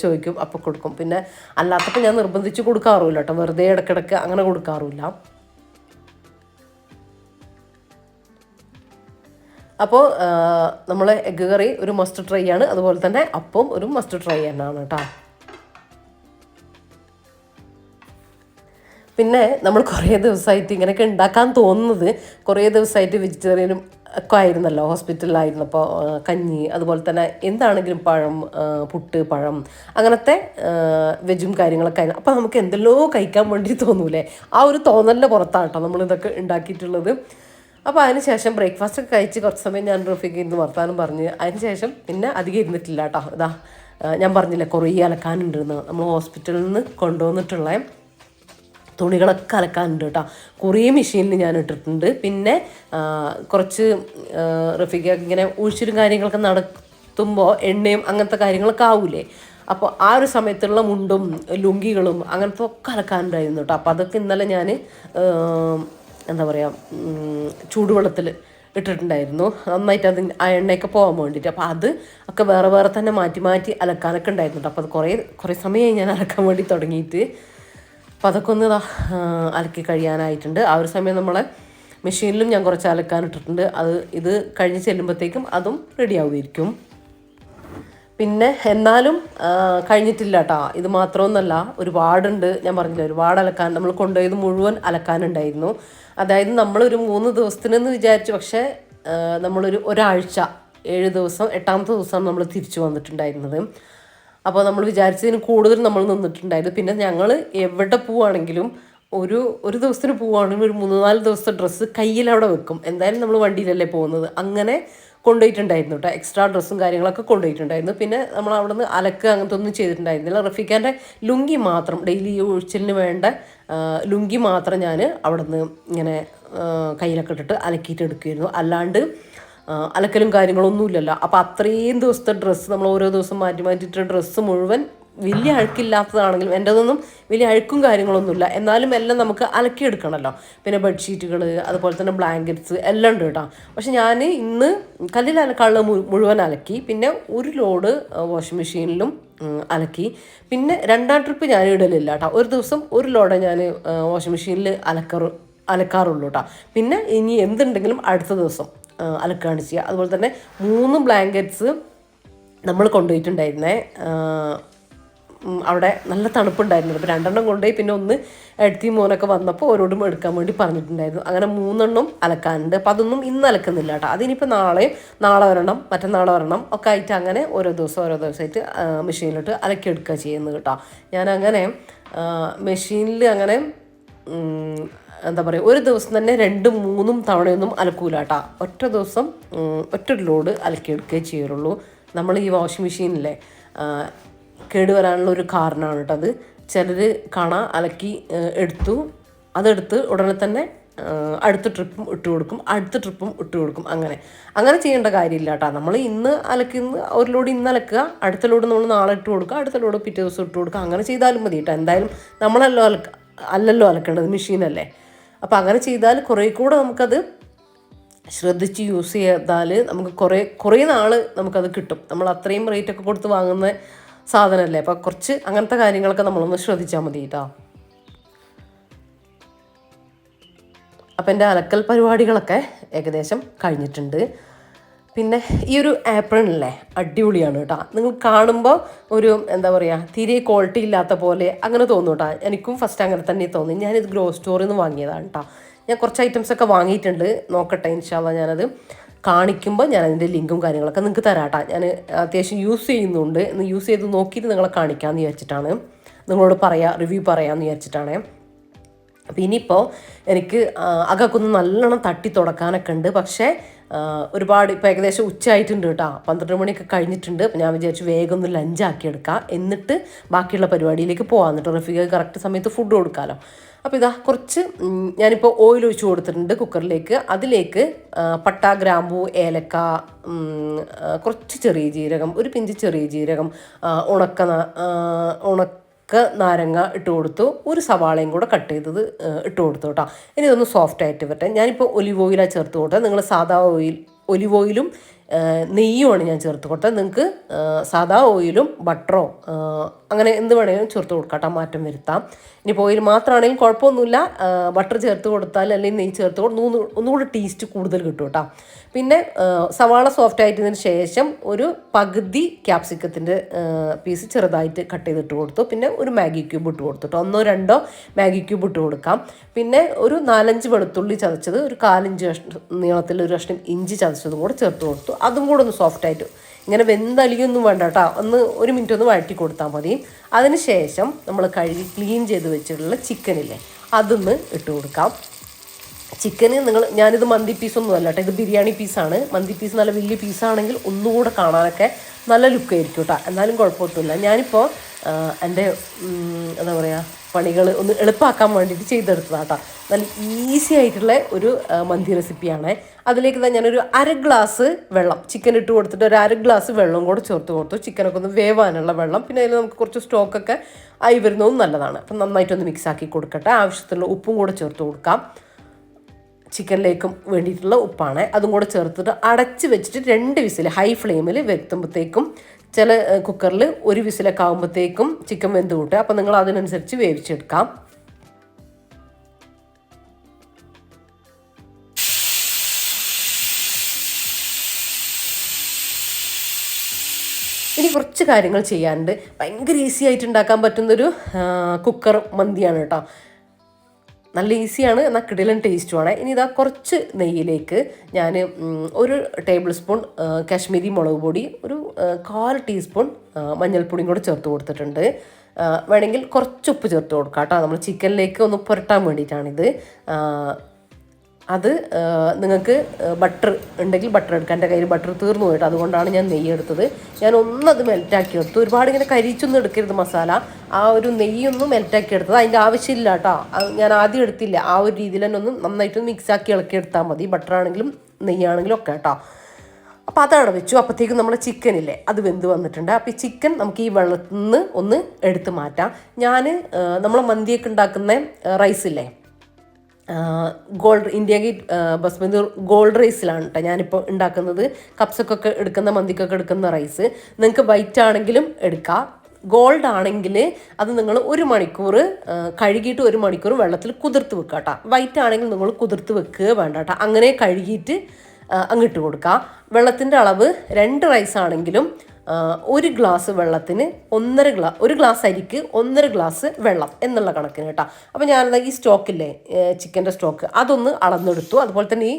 ചോദിക്കും, അപ്പോൾ കൊടുക്കും. പിന്നെ അല്ലാത്തപ്പോൾ ഞാൻ നിർബന്ധിച്ച് കൊടുക്കാറുമില്ല കേട്ടോ, വെറുതെ ഇടയ്ക്കിടയ്ക്ക് അങ്ങനെ കൊടുക്കാറുമില്ല. അപ്പോൾ നമ്മൾ എഗ്ഗ് കറി ഒരു മസ്റ്റ് ട്രൈ ആണ്, അതുപോലെ തന്നെ അപ്പം ഒരു മസ്റ്റ് ട്രൈ തന്നെയാണ് കേട്ടോ. പിന്നെ നമ്മൾ കുറേ ദിവസമായിട്ട് ഇങ്ങനെയൊക്കെ ഉണ്ടാക്കാൻ തോന്നുന്നത്, കുറേ ദിവസമായിട്ട് വെജിറ്റേറിയനും ഒക്കെ ആയിരുന്നല്ലോ, ഹോസ്പിറ്റലിലായിരുന്നപ്പോൾ കഞ്ഞി, അതുപോലെ തന്നെ എന്താണെങ്കിലും പഴം, പുട്ട്, പഴം അങ്ങനത്തെ വെജും കാര്യങ്ങളൊക്കെ ആയിരുന്നു. അപ്പോൾ നമുക്ക് എന്തെല്ലോ കഴിക്കാൻ വേണ്ടി തോന്നൂലേ, ആ ഒരു തോന്നലിൻ്റെ പുറത്താണ് കേട്ടോ നമ്മളിതൊക്കെ ഉണ്ടാക്കിയിട്ടുള്ളത്. അപ്പോൾ അതിന് ശേഷം ബ്രേക്ക്ഫാസ്റ്റൊക്കെ കഴിച്ച് കുറച്ച് സമയം ഞാൻ റഫീഖ് ഇരുന്ന് വർത്താനം പറഞ്ഞ് അതിന് ശേഷം പിന്നെ അധികം ഇരുന്നിട്ടില്ല കേട്ടോ. ഞാൻ പറഞ്ഞില്ലേ കുറേ അലക്കാനുണ്ടെന്ന്, നമ്മൾ ഹോസ്പിറ്റലിൽ നിന്ന് കൊണ്ടുവന്നിട്ടുള്ള തുണികളൊക്കെ അലക്കാനുണ്ട് കേട്ടോ. കുറേ മെഷീനിൽ ഞാൻ ഇട്ടിട്ടുണ്ട്. പിന്നെ കുറച്ച് റഫീഖ ഇങ്ങനെ ഒഴിച്ചിലും കാര്യങ്ങളൊക്കെ നടത്തുമ്പോൾ എണ്ണയും അങ്ങനത്തെ കാര്യങ്ങളൊക്കെ ആവൂലേ. അപ്പോൾ ആ ഒരു സമയത്തുള്ള മുണ്ടും ലുങ്കികളും അങ്ങനത്തെ ഒക്കെ അലക്കാനുണ്ടായിരുന്നു കേട്ടോ. അപ്പോൾ അതൊക്കെ ഇന്നലെ ഞാൻ എന്താ പറയുക ചൂടുവെള്ളത്തിൽ ഇട്ടിട്ടുണ്ടായിരുന്നു, നന്നായിട്ട് അത് ആ എണ്ണയൊക്കെ പോകാൻ വേണ്ടിയിട്ട്. അപ്പോൾ അത് ഒക്കെ വേറെ വേറെ തന്നെ മാറ്റി മാറ്റി അലക്കാനൊക്കെ ഉണ്ടായിരുന്നു കേട്ടോ. അപ്പോൾ അത് കുറേ സമയമായി ഞാൻ അലക്കാൻ വേണ്ടി തുടങ്ങിയിട്ട്. അപ്പോൾ അതൊക്കെ ഒന്ന് അലക്കി കഴിയാനായിട്ടുണ്ട്. ആ ഒരു സമയം നമ്മളെ മെഷീനിലും ഞാൻ കുറച്ച് അലക്കാനിട്ടിട്ടുണ്ട്. ഇത് കഴിഞ്ഞ് ചെല്ലുമ്പോഴത്തേക്കും അതും റെഡി ആവുമായിരിക്കും. പിന്നെ എന്നാലും കഴിഞ്ഞിട്ടില്ല കേട്ടോ. ഇത് മാത്രമൊന്നുമല്ല, ഒരുപാടുണ്ട്. ഞാൻ പറഞ്ഞില്ല, ഒരുപാട് അലക്കാൻ, നമ്മൾ കൊണ്ടുപോയത് മുഴുവൻ അലക്കാനുണ്ടായിരുന്നു. അതായത് നമ്മളൊരു 3 ദിവസത്തിനെന്ന് വിചാരിച്ചു, പക്ഷേ നമ്മളൊരു ഒരാഴ്ച 7 ദിവസം 8ാമത്തെ ദിവസമാണ് നമ്മൾ തിരിച്ചു വന്നിട്ടുണ്ടായിരുന്നത്. അപ്പോൾ നമ്മൾ വിചാരിച്ചതിന് കൂടുതൽ നമ്മൾ നിന്നിട്ടുണ്ടായിരുന്നു. പിന്നെ ഞങ്ങൾ എവിടെ പോവുകയാണെങ്കിലും ഒരു ദിവസത്തിന് പോവുകയാണെങ്കിൽ ഒരു 3-4 ദിവസത്തെ ഡ്രസ്സ് കയ്യിലവിടെ വെക്കും. എന്തായാലും നമ്മൾ വണ്ടിയിലല്ലേ പോകുന്നത്, അങ്ങനെ കൊണ്ടുപോയിട്ടുണ്ടായിരുന്നു കേട്ടോ. എക്സ്ട്രാ ഡ്രസ്സും കാര്യങ്ങളൊക്കെ കൊണ്ടുപോയിട്ടുണ്ടായിരുന്നു. പിന്നെ നമ്മൾ അവിടെ നിന്ന് അലക്ക് അങ്ങനത്തെ ഒന്നും ചെയ്തിട്ടുണ്ടായിരുന്നില്ല. റഫീഖാൻ്റെ ലുങ്കി മാത്രം, ഡെയിലി ഒഴിച്ചിലിന് വേണ്ട ലുങ്കി മാത്രം ഞാൻ അവിടെ നിന്ന് ഇങ്ങനെ കയ്യിലൊക്കെ ഇട്ടിട്ട് അലക്കിയിട്ട് എടുക്കുമായിരുന്നു. അല്ലാണ്ട് അലക്കലും കാര്യങ്ങളൊന്നും ഇല്ലല്ലോ. അപ്പോൾ അത്രയും ദിവസത്തെ ഡ്രസ്സ് നമ്മൾ ഓരോ ദിവസം മാറ്റി മാറ്റിയിട്ട് ഡ്രസ്സ് മുഴുവൻ വലിയ അഴുക്കില്ലാത്തതാണെങ്കിലും എൻ്റെതൊന്നും വലിയ അഴുക്കും കാര്യങ്ങളൊന്നുമില്ല, എന്നാലും എല്ലാം നമുക്ക് അലക്കിയെടുക്കണമല്ലോ. പിന്നെ ബെഡ്ഷീറ്റുകൾ അതുപോലെ തന്നെ ബ്ലാങ്കറ്റ്സ് എല്ലാം ഉണ്ട് കേട്ടോ. പക്ഷെ ഞാൻ ഇന്ന് കല്ലിൽ അലക്കാനുള്ള മുഴുവൻ അലക്കി, പിന്നെ ഒരു ലോഡ് വാഷിംഗ് മെഷീനിലും അലക്കി. പിന്നെ രണ്ടാം ട്രിപ്പ് ഞാൻ ഇടലില്ല കേട്ടോ. ഒരു ദിവസം ഒരു ലോഡേ ഞാൻ വാഷിംഗ് മെഷീനിൽ അലക്കാറുള്ളൂ കേട്ടോ. പിന്നെ ഇനി എന്തുണ്ടെങ്കിലും അടുത്ത ദിവസം അലക്കുകയാണ് ചെയ്യുക. അതുപോലെ തന്നെ 3 ബ്ലാങ്കറ്റ്സ് നമ്മൾ കൊണ്ടുപോയിട്ടുണ്ടായിരുന്നേ. അവിടെ നല്ല തണുപ്പുണ്ടായിരുന്നു. അപ്പോൾ 2 കൊണ്ടുപോയി, പിന്നെ ഒന്ന് എടുത്തി മോനൊക്കെ വന്നപ്പോൾ ഓരോടും എടുക്കാൻ വേണ്ടി പറഞ്ഞിട്ടുണ്ടായിരുന്നു. അങ്ങനെ 3 അലക്കാനുണ്ട്. അപ്പോൾ അതൊന്നും ഇന്ന് അലക്കുന്നില്ല കേട്ടോ. അതിനിപ്പോൾ നാളെ വരണം, മറ്റന്നാളെ വരണം ഒക്കെ ആയിട്ട് അങ്ങനെ ഓരോ ദിവസമായിട്ട് മെഷീനിലിട്ട് അലക്കിയെടുക്കുക ചെയ്യുന്നത് കേട്ടോ. ഞാനങ്ങനെ മെഷീനിൽ അങ്ങനെ എന്താ പറയുക, ഒരു ദിവസം തന്നെ 2-3 തവണയൊന്നും അലക്കൂല കേട്ടോ. ഒറ്റ ദിവസം ഒറ്റ ലോഡ് അലക്കിയെടുക്കുകയേ ചെയ്യുള്ളൂ. നമ്മൾ ഈ വാഷിംഗ് മെഷീനിലെ കേടുവരാനുള്ള ഒരു കാരണമാണ് കേട്ടോ അത്. ചിലർ കാണാൻ അലക്കി അതെടുത്ത് ഉടനെ തന്നെ അടുത്ത ട്രിപ്പും ഇട്ട് കൊടുക്കും. അങ്ങനെ ചെയ്യേണ്ട കാര്യമില്ല കേട്ടോ. നമ്മൾ ഇന്ന് അലക്കുന്ന ഒരു ലോഡ് ഇന്ന് അലക്കുക, അടുത്ത ലോഡ് നമ്മൾ നാളെ ഇട്ട് കൊടുക്കുക, അടുത്ത ലോഡ് പിറ്റേ ദിവസം ഇട്ട് കൊടുക്കുക. അങ്ങനെ ചെയ്താലും മതി കേട്ടോ. എന്തായാലും അല്ലല്ലോ അലക്കേണ്ടത്, മെഷീനല്ലേ. അപ്പോൾ അങ്ങനെ ചെയ്താൽ കുറേ കൂടെ നമുക്കത് ശ്രദ്ധിച്ച് യൂസ് ചെയ്താൽ നമുക്ക് കുറേ നാൾ നമുക്കത് കിട്ടും. നമ്മൾ അത്രയും റേറ്റൊക്കെ കൊടുത്ത് വാങ്ങുന്ന സാധനമല്ലേ. അപ്പോൾ കുറച്ച് അങ്ങനത്തെ കാര്യങ്ങളൊക്കെ നമ്മളൊന്ന് ശ്രദ്ധിച്ചാൽ മതി കേട്ടോ. അപ്പം എൻ്റെ അലക്കൽ പരിപാടികളൊക്കെ ഏകദേശം കഴിഞ്ഞിട്ടുണ്ട്. പിന്നെ ഈ ഒരു ആപ്രണില്ലേ, അടിപൊളിയാണ് കേട്ടോ. നിങ്ങൾ കാണുമ്പോൾ ഒരു എന്താ പറയുക, തീരെ ക്വാളിറ്റി ഇല്ലാത്ത പോലെ അങ്ങനെ തോന്നും കേട്ടോ. എനിക്കും ഫസ്റ്റ് അങ്ങനെ തന്നെ തോന്നി. ഞാനിത് ഗ്രോ സ്റ്റോറിൽ നിന്ന് വാങ്ങിയതാണ് കേട്ടോ. ഞാൻ കുറച്ച് ഐറ്റംസൊക്കെ വാങ്ങിയിട്ടുണ്ട്, നോക്കട്ടെ ഇൻഷാ അല്ലാഹ്. ഞാനത് കാണിക്കുമ്പോൾ ഞാനതിൻ്റെ ലിങ്കും കാര്യങ്ങളൊക്കെ നിങ്ങൾക്ക് തരാം കേട്ടോ. ഞാൻ അത്യാവശ്യം യൂസ് ചെയ്യുന്നുണ്ട്. യൂസ് ചെയ്ത് നോക്കിയിട്ട് നിങ്ങളെ കാണിക്കാമെന്ന് വിചാരിച്ചിട്ടാണ്, നിങ്ങളോട് റിവ്യൂ പറയാമെന്ന് വിചാരിച്ചിട്ടാണ്. അപ്പോൾ ഇനിയിപ്പോൾ എനിക്ക് അകക്കൊന്ന് നല്ലോണം തട്ടി തുടക്കാനൊക്കെ ഉണ്ട്. പക്ഷേ ഒരുപാട് ഇപ്പോൾ ഏകദേശം ഉച്ചയായിട്ടുണ്ട് കേട്ടോ. 12 മണിയൊക്കെ കഴിഞ്ഞിട്ടുണ്ട്. അപ്പോൾ ഞാൻ വിചാരിച്ചു വേഗം ഒന്ന് ലഞ്ചാക്കി എടുക്കാം, എന്നിട്ട് ബാക്കിയുള്ള പരിപാടിയിലേക്ക് പോകാം. എന്നിട്ട് റഫീഖ് കറക്റ്റ് സമയത്ത് ഫുഡ് കൊടുക്കാമല്ലോ. അപ്പോൾ ഇതാ കുറച്ച് ഞാനിപ്പോൾ ഓയിൽ ഒഴിച്ച് കൊടുത്തിട്ടുണ്ട് കുക്കറിലേക്ക്. അതിലേക്ക് പട്ട, ഗ്രാമ്പൂ, ഏലക്ക, കുറച്ച് ചെറിയ ജീരകം, ഒരു പിഞ്ച് ചെറിയ ജീരകം, ഉണക്ക നാരങ്ങ ഇട്ട് കൊടുത്തു, ഒരു സവാളയും കൂടെ കട്ട് ചെയ്തത് ഇട്ട് കൊടുത്തു കേട്ടോ. ഇനി ഇതൊന്ന് സോഫ്റ്റ് ആയിട്ട് വരട്ടെ. ഞാനിപ്പോൾ ഒലിവ് ഓയിലാണ് ചേർത്ത് കൊടുത്തത്. നിങ്ങൾ സാധാ ഒലിവ് ഓയിലും നെയ്യുമാണ് ഞാൻ ചേർത്ത് കൊടുത്തത്. നിങ്ങൾക്ക് സാധാ ഓയിലും ബട്ടറോ അങ്ങനെ എന്ത് വേണമെങ്കിലും ചേർത്ത് കൊടുക്കാം കേട്ടോ, മാറ്റം വരുത്താം. ഇനിയിപ്പോൾ ഓയിൽ മാത്രമാണെങ്കിലും കുഴപ്പമൊന്നുമില്ല. ബട്ടർ ചേർത്ത് കൊടുത്താൽ അല്ലെങ്കിൽ നെയ്യ് ചേർത്ത് കൊടുത്താൽ ഒന്നുകൂടി ടേസ്റ്റ് കൂടുതൽ കിട്ടും കേട്ടോ. പിന്നെ സവാള സോഫ്റ്റ് ആയിട്ടതിന് ശേഷം ഒരു പകുതി ക്യാപ്സിക്കത്തിൻ്റെ പീസ് ചെറുതായിട്ട് കട്ട് ചെയ്തിട്ട് കൊടുത്തു. പിന്നെ ഒരു മാഗി ക്യൂബ് ഇട്ട് കൊടുത്തു കേട്ടോ. 1-2 മാഗി ക്യൂബ് ഇട്ട് കൊടുക്കാം. പിന്നെ ഒരു 4-5 വെളുത്തുള്ളി ചതച്ചത്, ഒരു 1/4 ഇഞ്ച് നീളത്തിൽ ഒരു കഷ്ണം ഇഞ്ചി ചതച്ചതും കൂടെ ചേർത്ത് കൊടുത്തു. അതും കൂടെ ഒന്ന് സോഫ്റ്റായിട്ട് ഇങ്ങനെ വെന്തലിയൊന്നും വേണ്ട കേട്ടോ, ഒരു മിനിറ്റ് ഒന്ന് വഴറ്റി കൊടുത്താൽ മതി. അതിന് ശേഷം നമ്മൾ കഴുകി ക്ലീൻ ചെയ്ത് വെച്ചിട്ടുള്ള ചിക്കനില്ലേ, അതൊന്ന് ഇട്ട് കൊടുക്കാം. ചിക്കന് ഞാനിത് മന്തി പീസൊന്നും അല്ല കേട്ടോ, ഇത് ബിരിയാണി പീസാണ്. മന്തി പീസ് നല്ല വലിയ പീസാണെങ്കിൽ ഒന്നുകൂടെ കാണാനൊക്കെ നല്ല ലുക്കായിരിക്കും കേട്ടോ. എന്നാലും കുഴപ്പമൊന്നുമില്ല. ഞാനിപ്പോൾ എൻ്റെ എന്താ പറയുക പണികൾ ഒന്ന് എളുപ്പമാക്കാൻ വേണ്ടിയിട്ട് ചെയ്തെടുത്തതാണ് കേട്ടോ. നല്ല ഈസി ആയിട്ടുള്ള ഒരു മന്തി റെസിപ്പിയാണ്. അതിലേക്ക് തന്നെ ഞാനൊരു 1/2 ഗ്ലാസ് വെള്ളം, ചിക്കൻ ഇട്ട് കൊടുത്തിട്ട് ഒരു 1/2 ഗ്ലാസ് വെള്ളം കൂടെ ചേർത്ത് കൊടുത്തു. ചിക്കനൊക്കെ ഒന്ന് വേവാനുള്ള വെള്ളം. പിന്നെ അതിൽ നമുക്ക് കുറച്ച് സ്റ്റോക്കൊക്കെ ആയി വരുന്നതും നല്ലതാണ്. അപ്പം നന്നായിട്ടൊന്ന് മിക്സാക്കി കൊടുക്കട്ടെ. ആവശ്യത്തിലുള്ള ഉപ്പും കൂടെ ചേർത്ത് കൊടുക്കാം. ചിക്കനിലേക്കും വേണ്ടിയിട്ടുള്ള ഉപ്പാണ്. അതും കൂടെ ചേർത്തിട്ട് അടച്ച് വെച്ചിട്ട് 2 വിസിൽ ഹൈ ഫ്ലെയിമിൽ വെക്കുമ്പോഴത്തേക്കും, ചില കുക്കറിൽ 1 വിസിലൊക്കെ ആകുമ്പോഴത്തേക്കും ചിക്കൻ വെന്ത് കൂട്ടുക. അപ്പം നിങ്ങൾ അതിനനുസരിച്ച് വേവിച്ചെടുക്കാം. ഇനി കുറച്ച് കാര്യങ്ങൾ ചെയ്യാനുണ്ട്. ഭയങ്കര ഈസി ആയിട്ട് ഉണ്ടാക്കാൻ പറ്റുന്നൊരു കുക്കർ മന്തിയാണ് കേട്ടോ. നല്ല ഈസിയാണ്, എന്നാൽ കിടിലൻ ടേസ്റ്റുമാണ്. ഇനി ഇതാ കുറച്ച് നെയ്യിലേക്ക് ഞാൻ 1 ടേബിൾ സ്പൂൺ കാശ്മീരി മുളക് പൊടി, ഒരു 1/4 ടീസ്പൂൺ മഞ്ഞൾപ്പൊടിയും കൂടെ ചേർത്ത് കൊടുത്തിട്ടുണ്ട്. വേണമെങ്കിൽ കുറച്ച് ഉപ്പ് ചേർത്ത് കൊടുക്കാം കേട്ടോ. നമ്മൾ ചിക്കനിലേക്ക് ഒന്ന് പുരട്ടാൻ വേണ്ടിയിട്ടാണിത്. അത് നിങ്ങൾക്ക് ബട്ടർ ഉണ്ടെങ്കിൽ ബട്ടർ എടുക്കാം. എൻ്റെ കയ്യിൽ ബട്ടർ തീർന്നു പോയിട്ട്, അതുകൊണ്ടാണ് ഞാൻ നെയ്യ് എടുത്തത്. ഞാൻ ഒന്നത് മെൽറ്റാക്കി എടുത്തു. ഒരുപാട് ഇങ്ങനെ കരിച്ചൊന്നും എടുക്കരുത് മസാല. ആ ഒരു നെയ്യൊന്നും മെൽറ്റാക്കി എടുത്തത്, അതിൻ്റെ ആവശ്യമില്ല കേട്ടോ. ഞാൻ ആദ്യം എടുത്തില്ല. ആ ഒരു രീതിയിൽ തന്നെ ഒന്ന് നന്നായിട്ട് മിക്സാക്കി ഇളക്കി എടുത്താൽ മതി. ബട്ടർ ആണെങ്കിലും നെയ്യാണെങ്കിലും ഒക്കെ കേട്ടോ. അപ്പോൾ അതവിടെ വെച്ചു. അപ്പോഴത്തേക്കും നമ്മൾ ചിക്കനില്ലേ അത് വെന്ത് വന്നിട്ടുണ്ട്. അപ്പോൾ ഈ ചിക്കൻ നമുക്ക് ഈ വെള്ളത്തിൽ നിന്ന് ഒന്ന് എടുത്ത് മാറ്റാം. ഞാൻ നമ്മൾ മന്തിയൊക്കെ ഉണ്ടാക്കുന്ന റൈസില്ലേ, ഇന്ത്യ ഗേറ്റ് ബസ്മതി ഗോൾഡ് റൈസിലാണ് കേട്ടോ ഞാനിപ്പോൾ ഉണ്ടാക്കുന്നത്. കപ്സൊക്കെ എടുക്കുന്ന മന്തിക്കൊക്കെ എടുക്കുന്ന റൈസ്. നിങ്ങൾക്ക് വൈറ്റ് ആണെങ്കിലും എടുക്കാം. ഗോൾഡ് ആണെങ്കിൽ അത് നിങ്ങൾ 1 മണിക്കൂർ കഴുകിയിട്ട് 1 മണിക്കൂർ വെള്ളത്തിൽ കുതിർത്ത് വെക്കുക കേട്ടോ. വൈറ്റ് ആണെങ്കിൽ നിങ്ങൾ കുതിർത്ത് വെക്കുക വേണ്ട കേട്ടോ. അങ്ങനെ കഴുകിയിട്ട് അങ്ങിട്ട് കൊടുക്കുക. വെള്ളത്തിൻ്റെ അളവ് 2 റൈസ് ആണെങ്കിലും 1 ഗ്ലാസ് വെള്ളത്തിന് 1 ഗ്ലാസ് അരിക്ക് 1.5 ഗ്ലാസ് വെള്ളം എന്നുള്ള കണക്കിന് കേട്ടോ. അപ്പോൾ ഞാനത് ഈ സ്റ്റോക്കില്ലേ, ചിക്കൻ്റെ സ്റ്റോക്ക് അതൊന്ന് അളന്നെടുത്തു. അതുപോലെ തന്നെ ഈ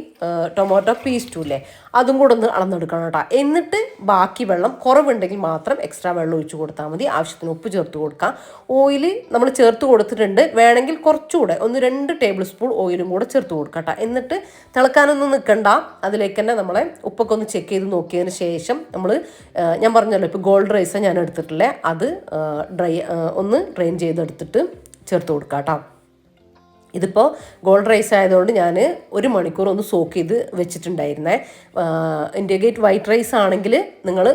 ടൊമാറ്റോ പേസ്റ്റും ഇല്ലേ അതും കൂടെ ഒന്ന് അളന്നെടുക്കണം കേട്ടോ. എന്നിട്ട് ബാക്കി വെള്ളം കുറവുണ്ടെങ്കിൽ മാത്രം എക്സ്ട്രാ വെള്ളം ഒഴിച്ച് കൊടുത്താൽ മതി. ആവശ്യത്തിന് ഉപ്പ് ചേർത്ത് കൊടുക്കാം. ഓയിൽ നമ്മൾ ചേർത്ത് കൊടുത്തിട്ടുണ്ട്. വേണമെങ്കിൽ കുറച്ചുകൂടെ 1-2 ടേബിൾ സ്പൂൺ ഓയിലും കൂടെ ചേർത്ത് കൊടുക്കാം കേട്ടോ. എന്നിട്ട് തിളക്കാനൊന്നും നിൽക്കണ്ട. അതിലേക്ക് തന്നെ നമ്മളെ ഉപ്പൊക്കെ ഒന്ന് ചെക്ക് ചെയ്ത് നോക്കിയതിന് ശേഷം നമ്മൾ ഞാൻ പറഞ്ഞല്ലോ ഇപ്പോൾ ഗോൾഡ് റൈസാണ് ഞാൻ എടുത്തിട്ടില്ലേ, അത് ഒന്ന് ഡ്രെയിൻ ചെയ്തെടുത്തിട്ട് ചേർത്ത് കൊടുക്കാം കേട്ടോ. ഇതിപ്പോൾ ഗോൾഡ് റൈസ് ആയതുകൊണ്ട് ഞാൻ 1 മണിക്കൂർ ഒന്ന് സോക്ക് ചെയ്ത് വെച്ചിട്ടുണ്ടായിരുന്നേ. ഇന്ത്യ ഗേറ്റ് വൈറ്റ് റൈസ് ആണെങ്കിൽ നിങ്ങൾ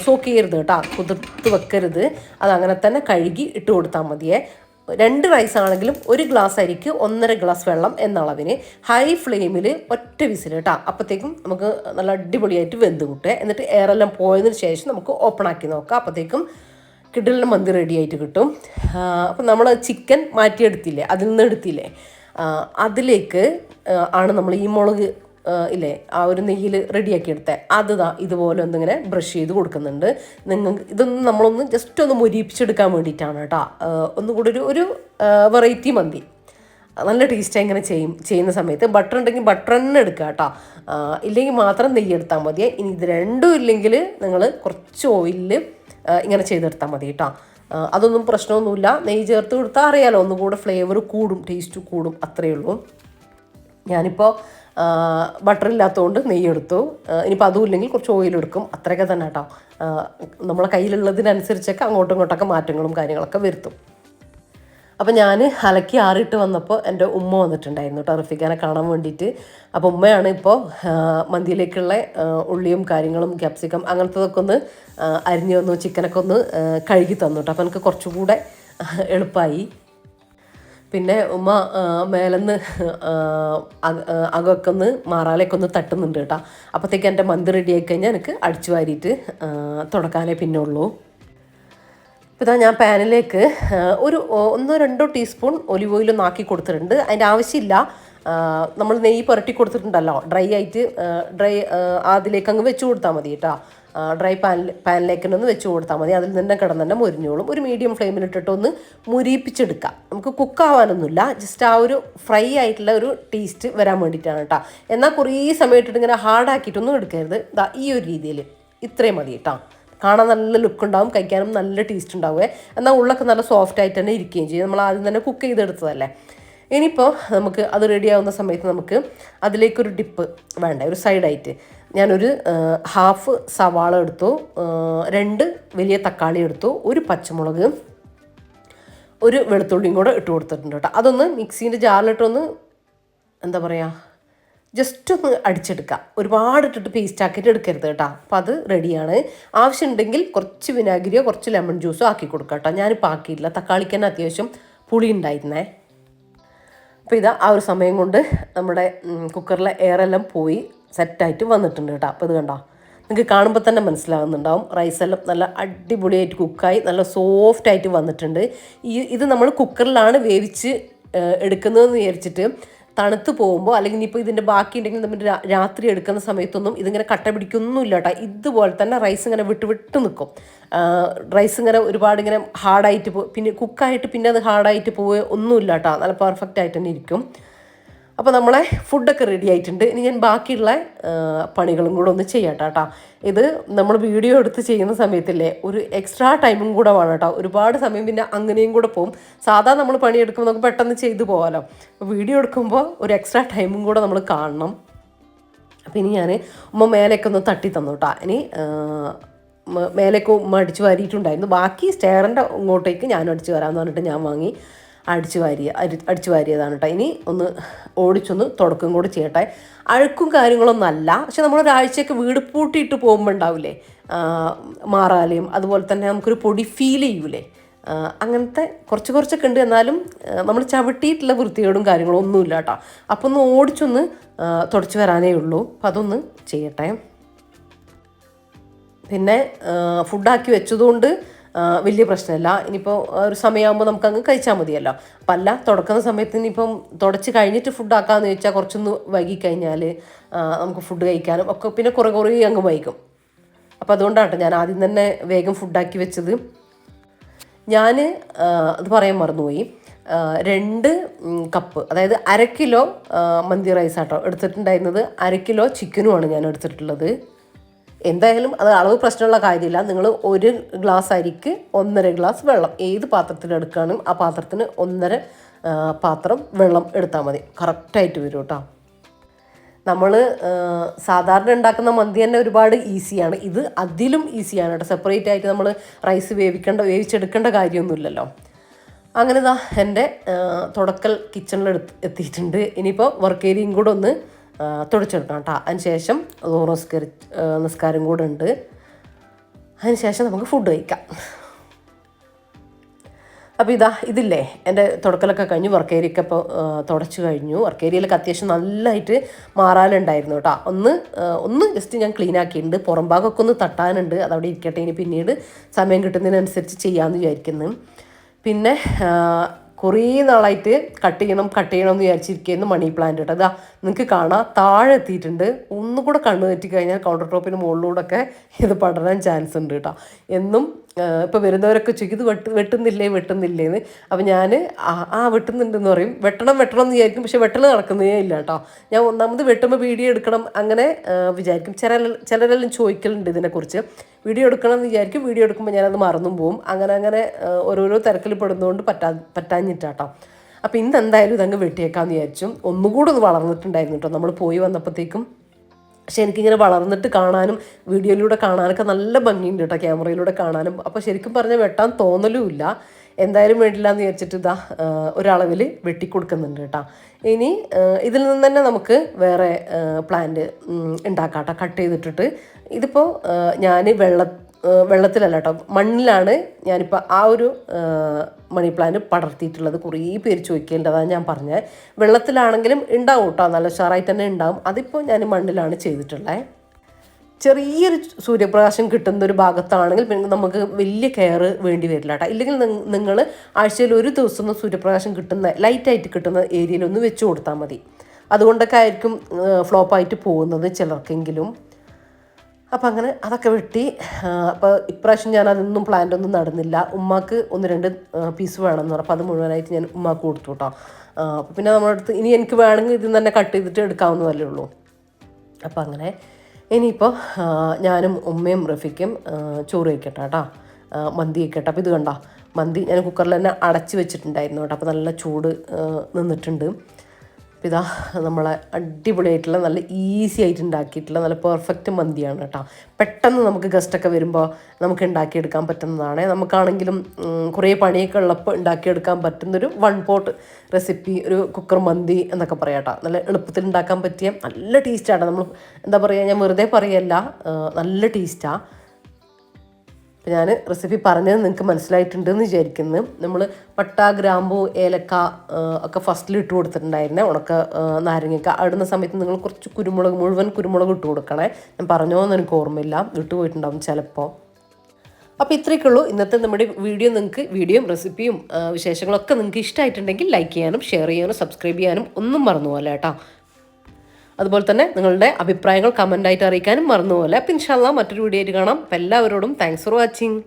സോക്ക് ചെയ്യരുത് കേട്ടോ, കുതിർത്ത് വെക്കരുത്. അതങ്ങനെ തന്നെ കഴുകി ഇട്ട് കൊടുത്താൽ മതിയേ. 2 റൈസ് ആണെങ്കിലും 1 ഗ്ലാസ് അരിക്ക് 1.5 ഗ്ലാസ് വെള്ളം എന്ന അളവിന് ഹൈ ഫ്ലെയിമിൽ ഒറ്റ വിസിൽ കേട്ടോ. അപ്പോഴത്തേക്കും നമുക്ക് നല്ല അടിപൊളിയായിട്ട് വെന്ത് കിട്ടുക. എന്നിട്ട് എയറെല്ലാം പോയതിന് ശേഷം നമുക്ക് ഓപ്പൺ ആക്കി നോക്കാം. അപ്പോഴത്തേക്കും കിടലിൻ്റെ മന്തി റെഡി ആയിട്ട് കിട്ടും. അപ്പം നമ്മൾ ചിക്കൻ മാറ്റിയെടുത്തില്ലേ, അതിൽ നിന്ന് എടുത്തില്ലേ, അതിലേക്ക് ആണ് നമ്മൾ ഈ മുളക് ഇല്ലേ ആ ഒരു നെയ്യിൽ റെഡിയാക്കി എടുത്തത്. അത് ഇതുപോലെ ഒന്നിങ്ങനെ ബ്രഷ് ചെയ്ത് കൊടുക്കുന്നുണ്ട്. ഇതൊന്നും നമ്മളൊന്ന് ജസ്റ്റ് ഒന്ന് മുരിപ്പിച്ചെടുക്കാൻ വേണ്ടിയിട്ടാണ് കേട്ടോ. ഒന്നുകൂടി ഒരു വെറൈറ്റി മന്തി നല്ല ടേസ്റ്റായി ഇങ്ങനെ ചെയ്യുന്ന സമയത്ത് ബട്ടർ ഉണ്ടെങ്കിൽ ബട്ടർ തന്നെ എടുക്കുക കേട്ടോ. ഇല്ലെങ്കിൽ മാത്രം നെയ്യ് എടുത്താൽ മതി. ഇനി ഇത് രണ്ടും ഇല്ലെങ്കിൽ നിങ്ങൾ കുറച്ച് ഓയിലിൽ ഇങ്ങനെ ചെയ്തെടുത്താൽ മതി കേട്ടോ. അതൊന്നും പ്രശ്നമൊന്നുമില്ല. നെയ്യ് ചേർത്ത് കൊടുത്താൽ അറിയാലോ, ഒന്നുകൂടെ ഫ്ലേവർ കൂടും, ടേസ്റ്റ് കൂടും, അത്രയേ ഉള്ളൂ. ഞാനിപ്പോൾ ബട്ടർ ഇല്ലാത്തതുകൊണ്ട് നെയ്യ് എടുത്തു. ഇനിയിപ്പോൾ അതും ഇല്ലെങ്കിൽ കുറച്ച് ഓയിലെടുക്കും, അത്രയൊക്കെ തന്നെ കേട്ടോ. നമ്മളെ കയ്യിലുള്ളതിനനുസരിച്ചൊക്കെ അങ്ങോട്ടും ഇങ്ങോട്ടൊക്കെ മാറ്റങ്ങളും കാര്യങ്ങളൊക്കെ വരുത്തും. അപ്പം ഞാൻ അലക്കി ആറിയിട്ട് വന്നപ്പോൾ എൻ്റെ ഉമ്മ വന്നിട്ടുണ്ടായിരുന്നു കേട്ടോ, റഫീഖാനെ കാണാൻ വേണ്ടിയിട്ട്. അപ്പോൾ ഉമ്മയാണ് ഇപ്പോൾ മന്തിയിലേക്കുള്ള ഉള്ളിയും കാര്യങ്ങളും ക്യാപ്സിക്കം അങ്ങനത്തതൊക്കെ ഒന്ന് അരിഞ്ഞു തന്നു, ചിക്കനൊക്കെ ഒന്ന് കഴുകി തന്നു കേട്ടോ. അപ്പോൾ എനിക്ക് കുറച്ചുകൂടെ എളുപ്പമായി. പിന്നെ ഉമ്മ മേലെന്ന് അകമൊക്കെ ഒന്ന് മാറാലേക്ക് ഒന്ന് തട്ടുന്നുണ്ട് കേട്ടോ. അപ്പോഴത്തേക്ക് എൻ്റെ മന്തി റെഡി ആയി കഴിഞ്ഞാൽ എനിക്ക് അടിച്ചു വാരിയിട്ട് തുടക്കാനേ പിന്നെ ഉള്ളൂ. ഇപ്പോൾ ഇതാ ഞാൻ പാനിലേക്ക് ഒരു 1-2 ടീസ്പൂൺ ഒലിവ് ഓയിലൊന്നും ആക്കി കൊടുത്തിട്ടുണ്ട്. അതിൻ്റെ ആവശ്യമില്ല, നമ്മൾ നെയ്യ് പുരട്ടി കൊടുത്തിട്ടുണ്ടല്ലോ, ഡ്രൈ അതിലേക്ക് അങ്ങ് വെച്ച് കൊടുത്താൽ മതി കേട്ടോ. ഡ്രൈ പാനിലേക്ക് ഒന്ന് വെച്ച് കൊടുത്താൽ മതി. അതിൽ തന്നെ കിടന്നെ മുരിഞ്ഞോളും. ഒരു മീഡിയം ഫ്ലെയിമിലിട്ടിട്ട് ഒന്ന് മുരിപ്പിച്ചെടുക്കാം. നമുക്ക് കുക്കാവാനൊന്നുമില്ല, ജസ്റ്റ് ആ ഒരു ഫ്രൈ ആയിട്ടുള്ള ഒരു ടേസ്റ്റ് വരാൻ വേണ്ടിയിട്ടാണ് കേട്ടോ. എന്നാൽ കുറേ സമയം ഇട്ടിട്ട് ഇങ്ങനെ ഹാർഡാക്കിയിട്ടൊന്നും എടുക്കരുത്. ഈ ഒരു രീതിയിൽ ഇത്രയും മതി കേട്ടോ. കാണാൻ നല്ല ലുക്ക് ഉണ്ടാവും, കഴിക്കാനും നല്ല ടേസ്റ്റ് ഉണ്ടാവുക. എന്നാൽ ഉള്ളൊക്കെ നല്ല സോഫ്റ്റ് ആയിട്ട് തന്നെ ഇരിക്കുകയും ചെയ്യും. നമ്മൾ ആദ്യം തന്നെ കുക്ക് ചെയ്തെടുത്തതല്ലേ. ഇനിയിപ്പോൾ നമുക്ക് അത് റെഡി ആവുന്ന സമയത്ത് നമുക്ക് അതിലേക്കൊരു ഡിപ്പ് വേണ്ട, ഒരു സൈഡായിട്ട് ഞാനൊരു ഹാഫ് സവാള എടുത്തു, 2 വലിയ തക്കാളി എടുത്തു, 1 പച്ചമുളക്, 1 വെളുത്തുള്ളിയും കൂടെ ഇട്ട് കൊടുത്തിട്ടുണ്ട് കേട്ടോ. അതൊന്ന് മിക്സീൻ്റെ ജാറിലിട്ടൊന്ന് എന്താ പറയുക, ജസ്റ്റ് ഒന്ന് അടിച്ചെടുക്കുക. ഒരുപാട് ഇട്ടിട്ട് പേസ്റ്റ് ആക്കിയിട്ട് എടുക്കരുത് കേട്ടോ. അപ്പോൾ അത് റെഡിയാണ്. ആവശ്യമുണ്ടെങ്കിൽ കുറച്ച് വിനാഗിരിയോ കുറച്ച് ലെമൺ ജ്യൂസോ ആക്കി കൊടുക്കുക കേട്ടോ. ഞാനിപ്പോൾ ആക്കിയില്ല, തക്കാളിക്ക് തന്നെ അത്യാവശ്യം പുളി ഉണ്ടായിരുന്നേ. അപ്പോൾ ഇതാ ആ ഒരു സമയം കൊണ്ട് നമ്മുടെ കുക്കറിലെ എയറെല്ലാം പോയി സെറ്റായിട്ട് വന്നിട്ടുണ്ട് കേട്ടോ. അപ്പോൾ ഇത് കണ്ടോ, നിങ്ങൾക്ക് കാണുമ്പോൾ തന്നെ മനസ്സിലാകുന്നുണ്ടാവും. റൈസെല്ലാം നല്ല അടിപൊളിയായിട്ട് കുക്കായി നല്ല സോഫ്റ്റായിട്ട് വന്നിട്ടുണ്ട്. ഇത് നമ്മൾ കുക്കറിലാണ് വേവിച്ച് എടുക്കുന്നതെന്ന് വിചാരിച്ചിട്ട് തണുത്ത് പോകുമ്പോൾ അല്ലെങ്കിൽ ഇനിയിപ്പോൾ ഇതിൻ്റെ ബാക്കി ഉണ്ടെങ്കിൽ നമ്മൾ രാത്രി എടുക്കുന്ന സമയത്തൊന്നും ഇതിങ്ങനെ കട്ട പിടിക്കൊന്നുമില്ല കേട്ടോ. ഇതുപോലെ തന്നെ റൈസ് ഇങ്ങനെ വിട്ട് നിൽക്കും. റൈസ് ഇങ്ങനെ ഒരുപാട് ഇങ്ങനെ ഹാർഡായിട്ട് പിന്നെ കുക്കായിട്ട് പിന്നെ അത് ഹാർഡായിട്ട് പോവുക ഒന്നുമില്ല കേട്ടോ. നല്ല പെർഫെക്റ്റ് ആയിട്ട് തന്നെ ഇരിക്കും. അപ്പോൾ നമ്മളെ ഫുഡൊക്കെ റെഡി ആയിട്ടുണ്ട്. ഇനി ഞാൻ ബാക്കിയുള്ള പണികളും കൂടെ ഒന്ന് ചെയ്യാം കേട്ടോ. ഇത് നമ്മൾ വീഡിയോ എടുത്ത് ചെയ്യുന്ന സമയത്തില്ലേ ഒരു എക്സ്ട്രാ ടൈമും കൂടെ വേണം കേട്ടോ. ഒരുപാട് സമയം പിന്നെ അങ്ങനെയും കൂടെ പോകും. സാധാരണ നമ്മൾ പണിയെടുക്കുമ്പോൾ നമുക്ക് പെട്ടെന്ന് ചെയ്തു പോകാമല്ലോ. അപ്പോൾ വീഡിയോ എടുക്കുമ്പോൾ ഒരു എക്സ്ട്രാ ടൈമും കൂടെ നമ്മൾ കാണണം. അപ്പോൾ ഇനി ഞാൻ ഉമ്മ മേലേക്ക് ഒന്ന് തട്ടി തന്നു കേട്ടോ. ഇനി മേലേക്ക് ഉമ്മ അടിച്ചു വാരിയിട്ടുണ്ടായിരുന്നു. ബാക്കി സ്റ്റെയറിൻ്റെ ഇങ്ങോട്ടേക്ക് ഞാനും അടിച്ചു വരാമെന്ന് പറഞ്ഞിട്ട് ഞാൻ വാങ്ങി. അടിച്ചു വാരിയതാണ് കേട്ടോ. ഇനി ഒന്ന് ഓടിച്ചൊന്ന് തുടക്കം കൂടി ചെയ്യട്ടെ. അഴുക്കും കാര്യങ്ങളൊന്നും അല്ല, പക്ഷെ നമ്മളൊരാഴ്ചയൊക്കെ വീട് പൂട്ടിയിട്ട് പോകുമ്പോൾ ഉണ്ടാവില്ലേ മാറാലയും, അതുപോലെ തന്നെ നമുക്കൊരു പൊടി ഫീൽ ചെയ്യൂലേ, അങ്ങനത്തെ കുറച്ചൊക്കെ ഉണ്ട്. എന്നാലും നമ്മൾ ചവിട്ടിയിട്ടുള്ള വൃത്തികേടും കാര്യങ്ങളും ഒന്നുമില്ല കേട്ടോ. അപ്പോൾ ഒന്ന് ഓടിച്ചൊന്ന് തുടച്ച് വരാനേ ഉള്ളൂ. അപ്പം അതൊന്ന് ചെയ്യട്ടെ. പിന്നെ ഫുഡാക്കി വെച്ചതുകൊണ്ട് വലിയ പ്രശ്നമില്ല. ഇനിയിപ്പോൾ ഒരു സമയമാകുമ്പോൾ നമുക്കങ്ങ് കഴിച്ചാൽ മതിയല്ലോ. അപ്പം അല്ല, തുടക്കുന്ന സമയത്ത് ഇനിയിപ്പം തുടച്ച് കഴിഞ്ഞിട്ട് ഫുഡാക്കാമെന്ന് ചോദിച്ചാൽ കുറച്ചൊന്ന് വൈകിക്കഴിഞ്ഞാൽ നമുക്ക് ഫുഡ് കഴിക്കാനും ഒക്കെ പിന്നെ കുറേ അങ്ങ് വൈകും. അപ്പോൾ അതുകൊണ്ടാണ് ഞാൻ ആദ്യം തന്നെ വേഗം ഫുഡാക്കി വെച്ചത്. ഞാൻ അത് പറയാൻ മറന്നുപോയി, 2 കപ്പ്, അതായത് 1/2 കിലോ മന്തി റൈസ് ആട്ടോ എടുത്തിട്ടുണ്ടായിരുന്നത്. 1/2 കിലോ ചിക്കനുമാണ് ഞാൻ എടുത്തിട്ടുള്ളത്. എന്തായാലും അത് അളവ് പ്രശ്നമുള്ള കാര്യമില്ല. നിങ്ങൾ 1 ഗ്ലാസ് അരിക്ക് 1.5 ഗ്ലാസ് വെള്ളം, ഏത് പാത്രത്തിലെടുക്കുകയാണെങ്കിൽ ആ പാത്രത്തിന് 1.5 പാത്രം വെള്ളം എടുത്താൽ മതി. കറക്റ്റായിട്ട് വരും കേട്ടോ. നമ്മൾ സാധാരണ ഉണ്ടാക്കുന്ന മന്തി തന്നെ ഒരുപാട് ഈസിയാണ്. ഇത് അതിലും ഈസിയാണ് കേട്ടോ. സെപ്പറേറ്റ് ആയിട്ട് നമ്മൾ റൈസ് വേവിച്ചെടുക്കേണ്ട കാര്യമൊന്നുമില്ലല്ലോ. അങ്ങനെ ഇതാ എൻ്റെ തുടക്കൽ കിച്ചണിൽ എത്തിയിട്ടുണ്ട്. ഇനിയിപ്പോൾ വർക്ക് ഏരിയയും കൂടെ ഒന്ന് തുടച്ചെടുക്കണം കേട്ടോ. അതിന് ശേഷം നിസ്കാരം കൂടെ ഉണ്ട്. അതിന് ശേഷം നമുക്ക് ഫുഡ് കഴിക്കാം. അപ്പോൾ ഇതില്ലേ എൻ്റെ തുടക്കലൊക്കെ കഴിഞ്ഞു. വർക്ക് ഏരിയയൊക്കെ ഇപ്പോൾ തുടച്ച് കഴിഞ്ഞു. വർക്ക് ഏരിയയിലൊക്കെ അത്യാവശ്യം നല്ലതായിട്ട് മാറാലുണ്ടായിരുന്നു കേട്ടോ. ഒന്ന് ജസ്റ്റ് ഞാൻ ക്ലീൻ ആക്കിയിട്ടുണ്ട്. പുറം ഭാഗമൊക്കെ ഒന്ന് തട്ടാനുണ്ട്, അതവിടെ ഇരിക്കട്ടെ. ഇനി പിന്നീട് സമയം കിട്ടുന്നതിനനുസരിച്ച് ചെയ്യാമെന്ന് വിചാരിക്കുന്നു. പിന്നെ കുറേ നാളായിട്ട് കട്ട് ചെയ്യണം എന്ന് വിചാരിച്ചിരിക്കുന്നു മണി പ്ലാന്റ് കേട്ടോ. അതാ നിങ്ങൾക്ക് കാണാം, താഴെ എത്തിയിട്ടുണ്ട്. ഒന്നുകൂടെ കണ്ണു തെറ്റിക്കഴിഞ്ഞാൽ കൗണ്ടർ ടോപ്പിന് മുകളിലൂടെയൊക്കെ ഇത് പടരാൻ ചാൻസ് ഉണ്ട് കേട്ടോ. എന്നും ഇപ്പോൾ വരുന്നവരൊക്കെ ചോദിക്കും ഇത് വെട്ടുന്നില്ലേന്ന്. അപ്പോൾ ഞാൻ വെട്ടുന്നുണ്ടെന്ന് പറയും. വെട്ടണം എന്ന് വിചാരിക്കും, പക്ഷെ വെട്ടൽ നടക്കുന്നേ ഇല്ല കേട്ടോ. ഞാൻ ഒന്നാമത് വെട്ടുമ്പോൾ വീഡിയോ എടുക്കണം അങ്ങനെ വിചാരിക്കും. ചിലരെല്ലാം ചോദിക്കലുണ്ട് ഇതിനെക്കുറിച്ച്. വീഡിയോ എടുക്കണം എന്ന് വിചാരിക്കും, വീഡിയോ എടുക്കുമ്പോൾ ഞാനത് മറന്നും പോവും. അങ്ങനെ ഓരോരോ തിരക്കിൽ പെടുന്നതുകൊണ്ട് പറ്റാഞ്ഞിട്ടാട്ടോ. അപ്പോൾ ഇന്ന് എന്തായാലും ഇതങ്ങ് വെട്ടിയേക്കാമെന്ന് വിചാരിച്ചു. ഒന്നുകൂടെ ഒന്ന് വളർന്നിട്ടുണ്ടായിരുന്നു കേട്ടോ നമ്മൾ പോയി വന്നപ്പോഴത്തേക്കും. പക്ഷെ എനിക്കിങ്ങനെ വളർന്നിട്ട് കാണാനും വീഡിയോയിലൂടെ കാണാനൊക്കെ നല്ല ഭംഗിയുണ്ട് കേട്ടോ, ക്യാമറയിലൂടെ കാണാനും. അപ്പോൾ ശരിക്കും പറഞ്ഞാൽ വെട്ടാൻ തോന്നലുമില്ല. എന്തായാലും വേണ്ടില്ല എന്ന് വിചാരിച്ചിട്ട് ഒരളവിൽ വെട്ടിക്കൊടുക്കുന്നുണ്ട് കേട്ടോ. ഇനി ഇതിൽ നിന്ന് തന്നെ നമുക്ക് വേറെ പ്ലാന്റ് ഉണ്ടാക്കാം കേട്ടോ, കട്ട് ചെയ്തിട്ടിട്ട്. ഇതിപ്പോൾ ഞാൻ വെള്ളത്തിലല്ല കേട്ടോ, മണ്ണിലാണ് ഞാനിപ്പോൾ ആ ഒരു മണി പ്ലാന്റ് പടർത്തിയിട്ടുള്ളത്. കുറേ പേര് ചോദിക്കേണ്ടത്, അതാണ് ഞാൻ പറഞ്ഞത്. വെള്ളത്തിലാണെങ്കിലും ഉണ്ടാവും കേട്ടോ, നല്ല ഉഷാറായിട്ട് തന്നെ ഉണ്ടാവും. അതിപ്പോൾ ഞാൻ മണ്ണിലാണ് ചെയ്തിട്ടുള്ളത്. ചെറിയൊരു സൂര്യപ്രകാശം കിട്ടുന്ന ഒരു ഭാഗത്താണെങ്കിൽ പിന്നെ നമുക്ക് വലിയ കെയർ വേണ്ടി വരില്ല കേട്ടോ. ഇല്ലെങ്കിൽ നിങ്ങൾ ആഴ്ചയിൽ ഒരു ദിവസം സൂര്യപ്രകാശം കിട്ടുന്ന ലൈറ്റായിട്ട് കിട്ടുന്ന ഏരിയയിലൊന്ന് വെച്ച് കൊടുത്താൽ മതി. അതുകൊണ്ടൊക്കെ ആയിരിക്കും ഫ്ലോപ്പായിട്ട് പോകുന്നത് ചിലർക്കെങ്കിലും. അപ്പം അങ്ങനെ അതൊക്കെ വെട്ടി. അപ്പോൾ ഇപ്രാവശ്യം ഞാൻ അതൊന്നും പ്ലാന്റൊന്നും നടന്നില്ല. ഉമ്മാക്ക് 1-2 പീസ് വേണമെന്ന് പറഞ്ഞു. അപ്പോൾ അത് മുഴുവനായിട്ട് ഞാൻ ഉമ്മാക്ക് കൊടുത്തു കേട്ടോ. അപ്പോൾ പിന്നെ നമ്മുടെ അടുത്ത് ഇനി എനിക്ക് വേണമെങ്കിൽ ഇതിൽ തന്നെ കട്ട് ചെയ്തിട്ട് എടുക്കാവുന്നതല്ലേ ഉള്ളൂ. അപ്പോൾ അങ്ങനെ ഇനിയിപ്പോൾ ഞാനും ഉമ്മയും റഫിക്കും ചോറ് വയ്ക്കട്ടെ കേട്ടോ, മന്തി വയ്ക്കട്ടെ. അപ്പോൾ ഇത് കണ്ടോ, മന്തി ഞാൻ കുക്കറിൽ തന്നെ അടച്ച് വെച്ചിട്ടുണ്ടായിരുന്നു കേട്ടോ. അപ്പോൾ നല്ല ചൂട് നിന്നിട്ടുണ്ട്. അപ്പോൾ ഇതാ നമ്മളെ അടിപൊളിയായിട്ടുള്ള നല്ല ഈസി ആയിട്ട് ഉണ്ടാക്കിയിട്ടുള്ള നല്ല പെർഫെക്റ്റ് മന്തിയാണ് കേട്ടോ. പെട്ടെന്ന് നമുക്ക് ഗസ്റ്റൊക്കെ വരുമ്പോൾ നമുക്ക് ഉണ്ടാക്കിയെടുക്കാൻ പറ്റുന്നതാണ്. നമുക്കാണെങ്കിലും കുറേ പണിയൊക്കെ ഉള്ളപ്പോൾ ഉണ്ടാക്കിയെടുക്കാൻ പറ്റുന്നൊരു 1 പോട്ട് റെസിപ്പി, ഒരു കുക്കർ മന്തി എന്നൊക്കെ പറയാം കേട്ടോ. നല്ല എളുപ്പത്തിൽ ഉണ്ടാക്കാൻ പറ്റിയ നല്ല ടേസ്റ്റാണ്. നമ്മൾ എന്താ പറയുക, ഞാൻ വെറുതെ പറയല്ല, നല്ല ടേസ്റ്റാണ്. അപ്പോൾ ഞാൻ റെസിപ്പി പറഞ്ഞത് നിങ്ങൾക്ക് മനസ്സിലായിട്ടുണ്ടെന്ന് വിചാരിക്കുന്നു. നമ്മൾ പട്ട, ഗ്രാമ്പൂ, ഏലക്ക ഒക്കെ ഫസ്റ്റിൽ ഇട്ട് കൊടുത്തിട്ടുണ്ടായിരുന്നേ. ഉണക്ക നാരങ്ങയൊക്കെ ഇടുന്ന സമയത്ത് നിങ്ങൾ കുറച്ച് മുഴുവൻ കുരുമുളക് ഇട്ട് കൊടുക്കണേ. ഞാൻ പറഞ്ഞോന്ന് എനിക്ക് ഓർമ്മയില്ല, വിട്ടുപോയിട്ടുണ്ടാവും ചിലപ്പോൾ. അപ്പോൾ ഇത്രയൊക്കെയുള്ളൂ ഇന്നത്തെ നമ്മുടെ വീഡിയോ. നിങ്ങൾക്ക് വീഡിയോയും റെസിപ്പിയും വിശേഷങ്ങളൊക്കെ നിങ്ങൾക്ക് ഇഷ്ടമായിട്ടുണ്ടെങ്കിൽ ലൈക്ക് ചെയ്യാനും ഷെയർ ചെയ്യാനും സബ്സ്ക്രൈബ് ചെയ്യാനും ഒന്നും മറന്നുപോലെ കേട്ടോ. അതുപോലെ തന്നെ നിങ്ങളുടെ അഭിപ്രായങ്ങൾ കമൻ്റായിട്ട് അറിയിക്കാനും മറന്നുപോലെ. അപ്പോൾ ഇൻഷാ അല്ലാഹ് മറ്റൊരു വീഡിയോ ആയിട്ട് കാണാം. അപ്പോൾ എല്ലാവരോടും താങ്ക്സ് ഫോർ വാച്ചിങ്.